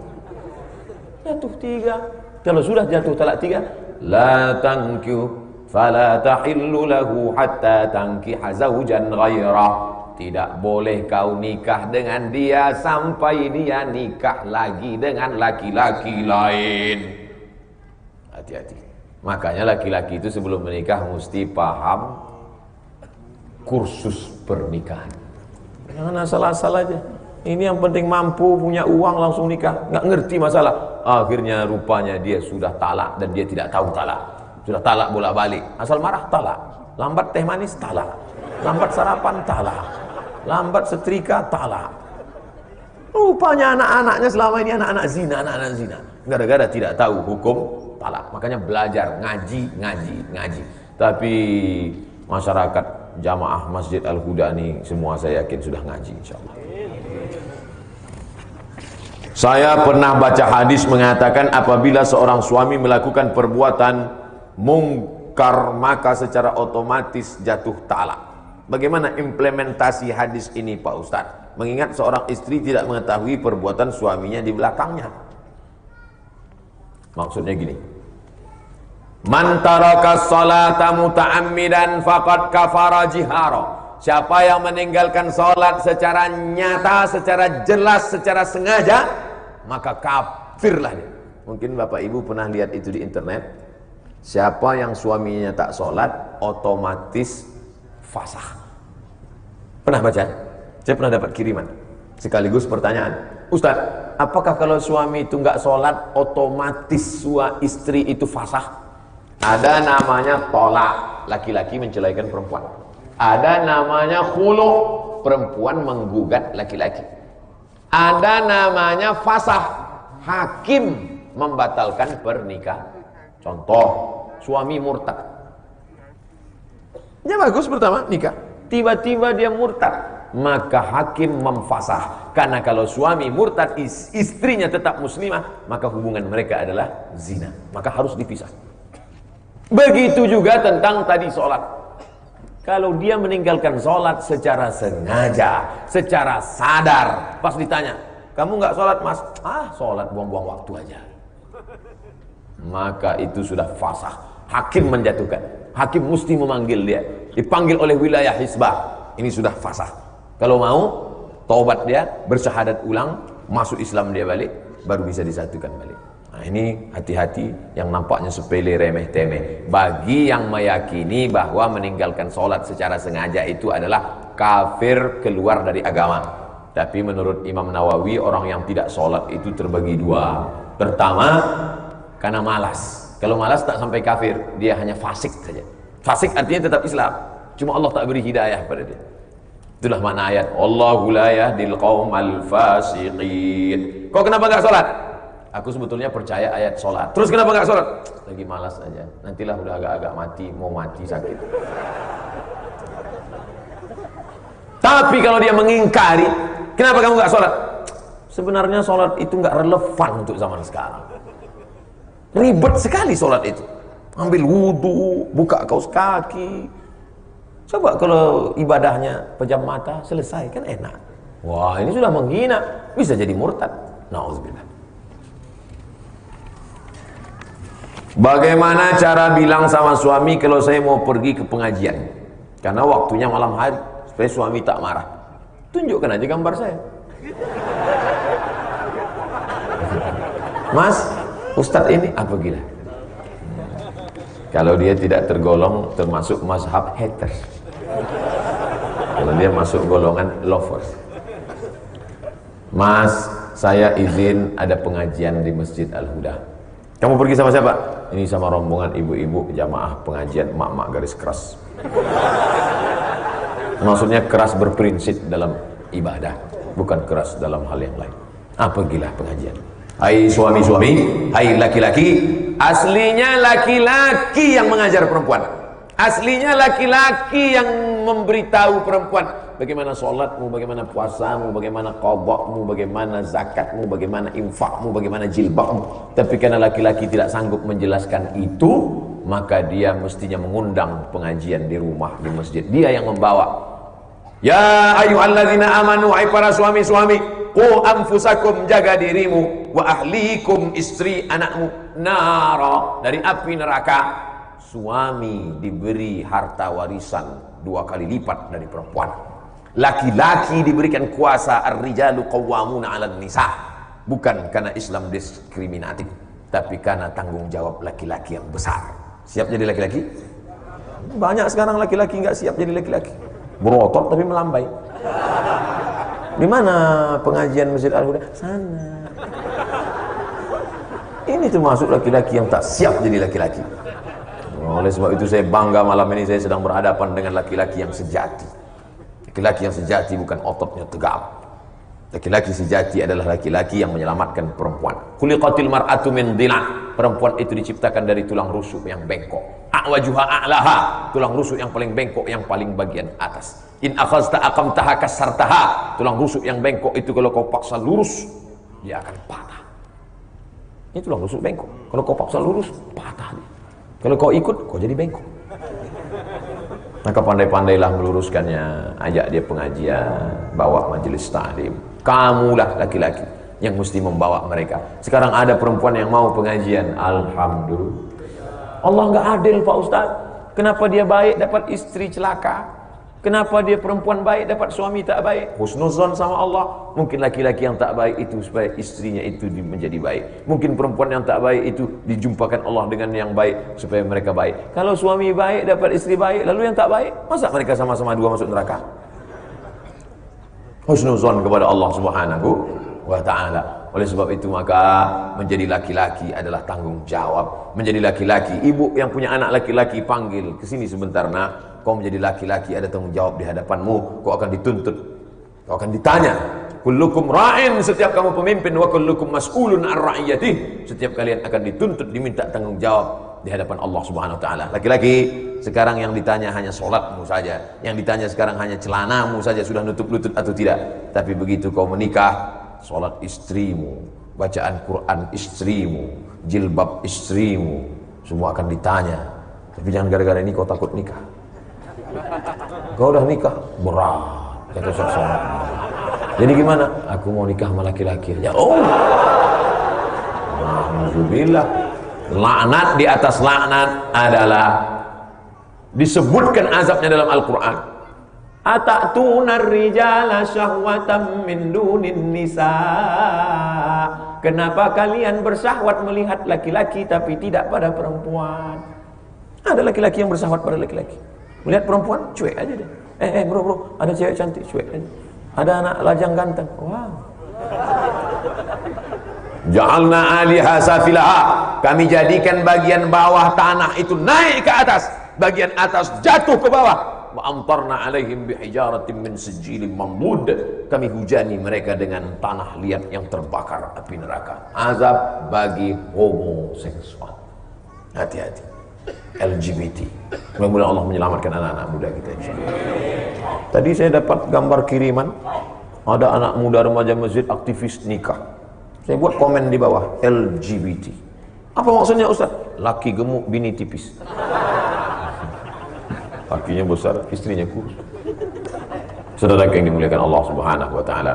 Jatuh 3. Kalau sudah jatuh talak 3, la tankihu fala tahillu lahu hatta tankiha zawjan ghairah. Tidak boleh kau nikah dengan dia sampai dia nikah lagi dengan laki-laki lain. Hati-hati. Makanya laki-laki itu sebelum menikah mesti paham kursus pernikahan. Jangan asal-asal aja. Ini yang penting mampu, punya uang langsung nikah. Nggak ngerti masalah. Akhirnya rupanya dia sudah talak dan dia tidak tahu talak. Sudah talak bolak-balik. Asal marah talak. Lambat teh manis talak. Lambat sarapan talak. Lambat setrika talak. Rupanya anak-anaknya selama ini anak-anak zina. Gara-gara tidak tahu hukum talak. Makanya belajar, ngaji. Tapi masyarakat jamaah Masjid Al-Huda ini semua saya yakin sudah ngaji insyaallah. Saya pernah baca hadis mengatakan apabila seorang suami melakukan perbuatan mungkar maka secara otomatis jatuh talak. Bagaimana implementasi hadis ini Pak Ustadz? Mengingat seorang istri tidak mengetahui perbuatan suaminya di belakangnya. Maksudnya gini. Man taraka sholata muta'ammidan faqad kafara jihara. Siapa yang meninggalkan sholat secara nyata, secara jelas, secara sengaja, maka kafirlah dia. Mungkin Bapak Ibu pernah lihat itu di internet. Siapa yang suaminya tak sholat, otomatis fasakh. Pernah baca? Saya pernah dapat kiriman. Sekaligus pertanyaan, Ustaz, apakah kalau suami itu nggak sholat, otomatis istri itu fasakh? Ada namanya tolak, laki-laki menceraikan perempuan. Ada namanya khulu, perempuan menggugat laki-laki. Ada namanya fasakh, hakim membatalkan pernikahan. Contoh, suami murtad. Ya bagus pertama nikah. Tiba-tiba dia murtad, maka hakim memfasakh. Karena kalau suami murtad, istrinya tetap muslimah, maka hubungan mereka adalah zina. Maka harus dipisah. Begitu juga tentang tadi sholat. Kalau dia meninggalkan sholat secara sengaja, secara sadar, pas ditanya, kamu nggak sholat mas? Sholat buang-buang waktu aja. Maka itu sudah fasakh. Hakim menjatuhkan. Hakim mesti memanggil dia. Dipanggil oleh wilayah hisbah. Ini sudah fasakh. Kalau mau, taubat dia, bersyahadat ulang, masuk Islam dia balik, baru bisa disatukan balik. Nah ini hati-hati yang nampaknya sepele remeh temeh. Bagi yang meyakini bahwa meninggalkan sholat secara sengaja itu adalah kafir, keluar dari agama. Tapi menurut Imam Nawawi, orang yang tidak sholat itu terbagi 2. Pertama, karena malas. Kalau malas tak sampai kafir, dia hanya fasik saja. Fasik artinya tetap Islam, cuma Allah tak beri hidayah pada dia. Itulah makna ayat Allahu la yahdil qaumal fasiqin. Kok kenapa nggak sholat? Aku sebetulnya percaya ayat sholat. Terus kenapa nggak sholat? Lagi malas aja. Nantilah udah agak-agak mati, mau mati sakit. Tapi kalau dia mengingkari, kenapa kamu nggak sholat? Sebenarnya sholat itu nggak relevan untuk zaman sekarang. Ribet sekali sholat itu. Ambil wudhu, buka kaos kaki. Coba kalau ibadahnya pejam mata, selesai, kan enak. Wah, ini sudah menghina, bisa jadi murtad. Nauzubillah. Bagaimana cara bilang sama suami kalau saya mau pergi ke pengajian? Karena waktunya malam hari, supaya suami tak marah. Tunjukkan aja gambar saya. Mas, Ustadz ini apa gila? Kalau dia tidak tergolong termasuk mazhab haters, kalau dia masuk golongan lovers. Mas, saya izin ada pengajian di Masjid Al-Huda. Kamu pergi sama siapa? Ini sama rombongan ibu-ibu jamaah pengajian mak-mak garis keras. Maksudnya keras berprinsip dalam ibadah, bukan keras dalam hal yang lain. Apa gila pengajian? Hai suami-suami, hai laki-laki, aslinya laki-laki yang mengajar perempuan. Aslinya laki-laki yang memberitahu perempuan bagaimana sholatmu, bagaimana puasamu, bagaimana qadakmu, bagaimana zakatmu, bagaimana infakmu, bagaimana jilbabmu. Tapi karena laki-laki tidak sanggup menjelaskan itu, maka dia mestinya mengundang pengajian di rumah, di masjid. Dia yang membawa. Ya ayyuhalladzina amanu, hai para suami-suami, qu anfusakum, jaga dirimu, wa ahlikum, istri anakmu, nara, dari api neraka. Suami diberi harta warisan 2 kali lipat dari perempuan. Laki-laki diberikan kuasa, ar-rijalu qawwamuna 'alan nisa. Bukan karena Islam diskriminatif, tapi karena tanggung jawab laki-laki yang besar. Siap jadi laki-laki? Banyak sekarang laki-laki nggak siap jadi laki-laki. Berotot tapi melambai. Di mana pengajian Masjid Al-Huda? Sana. Ini termasuk laki-laki yang tak siap jadi laki-laki. Oleh sebab itu saya bangga malam ini saya sedang berhadapan dengan laki-laki yang sejati. Laki-laki yang sejati bukan ototnya tegap. Laki-laki sejati adalah laki-laki yang menyelamatkan perempuan. Khuliqatil mar'atu min dhila'. Perempuan itu diciptakan dari tulang rusuk yang bengkok. A'wajuha a'laha. Tulang rusuk yang paling bengkok, yang paling bagian atas. In akhazta aqamtaha kasartaha. Tulang rusuk yang bengkok itu kalau kau paksa lurus, dia akan patah. Ini tulang rusuk bengkok. Kalau kau paksa lurus, patah dia. Kalau kau ikut, kau jadi bengkok. Maka pandai-pandailah meluruskannya. Ajak dia pengajian, bawa majelis ta'lim. Kamulah laki-laki yang mesti membawa mereka. Sekarang ada perempuan yang mau pengajian. Alhamdulillah. Allah nggak adil Pak Ustaz. Kenapa dia baik dapat istri celaka? Kenapa dia perempuan baik dapat suami tak baik? Husnuzon sama Allah. Mungkin laki-laki yang tak baik itu supaya istrinya itu menjadi baik. Mungkin perempuan yang tak baik itu dijumpakan Allah dengan yang baik supaya mereka baik. Kalau suami baik dapat istri baik, lalu yang tak baik, masa mereka sama-sama dua masuk neraka? Husnuzon kepada Allah Subhanahu wa ta'ala. Oleh sebab itu maka menjadi laki-laki adalah tanggung jawab. Menjadi laki-laki, ibu yang punya anak laki-laki panggil ke sini sebentar nak. Kau menjadi laki-laki ada tanggung jawab di hadapanmu. Kau akan dituntut, kau akan ditanya. Kullukum ra'in, setiap kamu pemimpin, wa kullukum mas'ulun an ra'iyatih. Setiap kalian akan dituntut, diminta tanggung jawab di hadapan Allah Subhanahu wa taala. Laki-laki, sekarang yang ditanya hanya sholatmu saja. Yang ditanya sekarang hanya celanamu saja sudah nutup lutut atau tidak. Tapi begitu kau menikah, sholat istrimu, bacaan Quran istrimu, jilbab istrimu, semua akan ditanya. Tapi jangan gara-gara ini kau takut nikah. Kau udah nikah, berat kata sholat. Jadi gimana? Aku mau nikah sama laki-laki. Ya oh, alhamdulillah. Laknat di atas laknat adalah disebutkan azabnya dalam Al-Quran. Ata'tunar rijala syahwatan min dunin nisa. Kenapa kalian bersyahwat melihat laki-laki tapi tidak pada perempuan? Ada laki-laki yang bersyahwat pada laki-laki. Melihat perempuan, cuek aja deh. Bro, ada cewek cantik, cuek aja. Ada anak lajang ganteng, wow. Ja'alna 'aliha safilaha. Kami jadikan bagian bawah tanah itu naik ke atas, bagian atas jatuh ke bawah. wa amtarna alaihim bihijaratin min sijilin mamdud. Kami hujani mereka dengan tanah liat yang terbakar api neraka. Azab bagi homoseksual. Hati-hati. LGBT. Mudah-mudahan Allah menyelamatkan anak-anak muda kita insyaallah. Tadi saya dapat gambar kiriman, ada anak muda remaja masjid aktivis nikah. Saya buat komen di bawah, LGBT. Apa maksudnya Ustaz? Laki gemuk, bini tipis. Lakinya besar, istrinya kurus. Saudara yang dimuliakan Allah Subhanahu wa taala,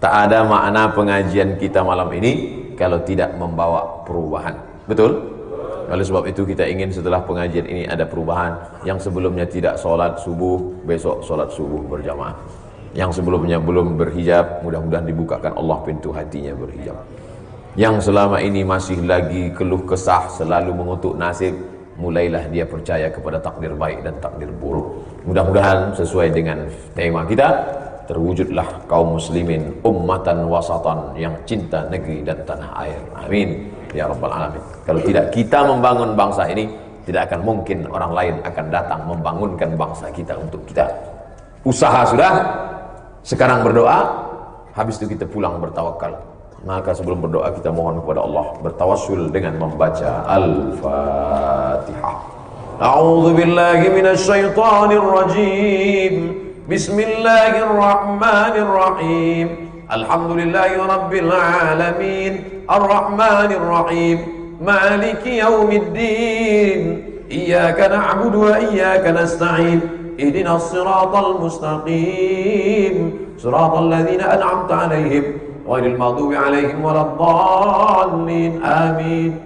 tak ada makna pengajian kita malam ini kalau tidak membawa perubahan. Betul? Oleh sebab itu kita ingin setelah pengajian ini ada perubahan. Yang sebelumnya tidak sholat subuh, besok sholat subuh berjamaah. Yang sebelumnya belum berhijab, mudah-mudahan dibukakan Allah pintu hatinya berhijab. Yang selama ini masih lagi keluh kesah, selalu mengutuk nasib, mulailah dia percaya kepada takdir baik dan takdir buruk. Mudah-mudahan sesuai dengan tema kita, terwujudlah kaum muslimin ummatan wasatan yang cinta negeri dan tanah air. Amin ya rabbal alamin. Kalau tidak kita membangun bangsa ini, tidak akan mungkin orang lain akan datang membangunkan bangsa kita untuk kita. Usaha sudah, sekarang berdoa, habis itu kita pulang bertawakal. Maka sebelum berdoa kita mohon kepada Allah, bertawassul dengan membaca Al-Fatihah. A'udzu billahi minasy syaithanir rajim. Bismillahirrahmanirrahim. Alhamdulillahi rabbil alamin. Arrahmanir rahim. Maliki yaumiddin. Iyyaka na'budu wa iyyaka nasta'in. Ihdinas siratal mustaqim. Siratal ladzina an'amta 'alaihim ghairil maghdubi 'alaihim waladdallin. Amin.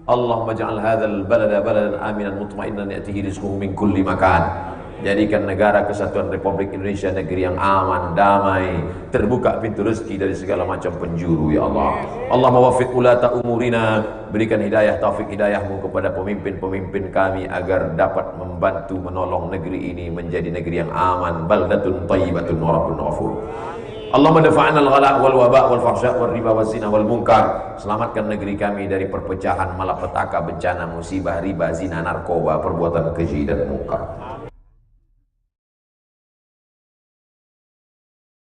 Allahumma ja'al hadzal balada baladan aminan mutma'innan ya'tihi rizquhu min kulli makan. Jadikan negara kesatuan Republik Indonesia negeri yang aman, damai, terbuka pintu rezeki dari segala macam penjuru ya Allah. Allahumma waffiq ulata umurina, berikan hidayah taufik hidayahmu kepada pemimpin-pemimpin kami agar dapat membantu menolong negeri ini menjadi negeri yang aman, baldatun thayyibatun wa rabbun ghafur. Allahumma dafa'na al-ghala' wal waba' wal fahsya' wal riba wal zina wal munkar. Selamatkan negeri kami dari perpecahan, malapetaka, bencana, musibah, riba, zina, narkoba, perbuatan keji dan munkar.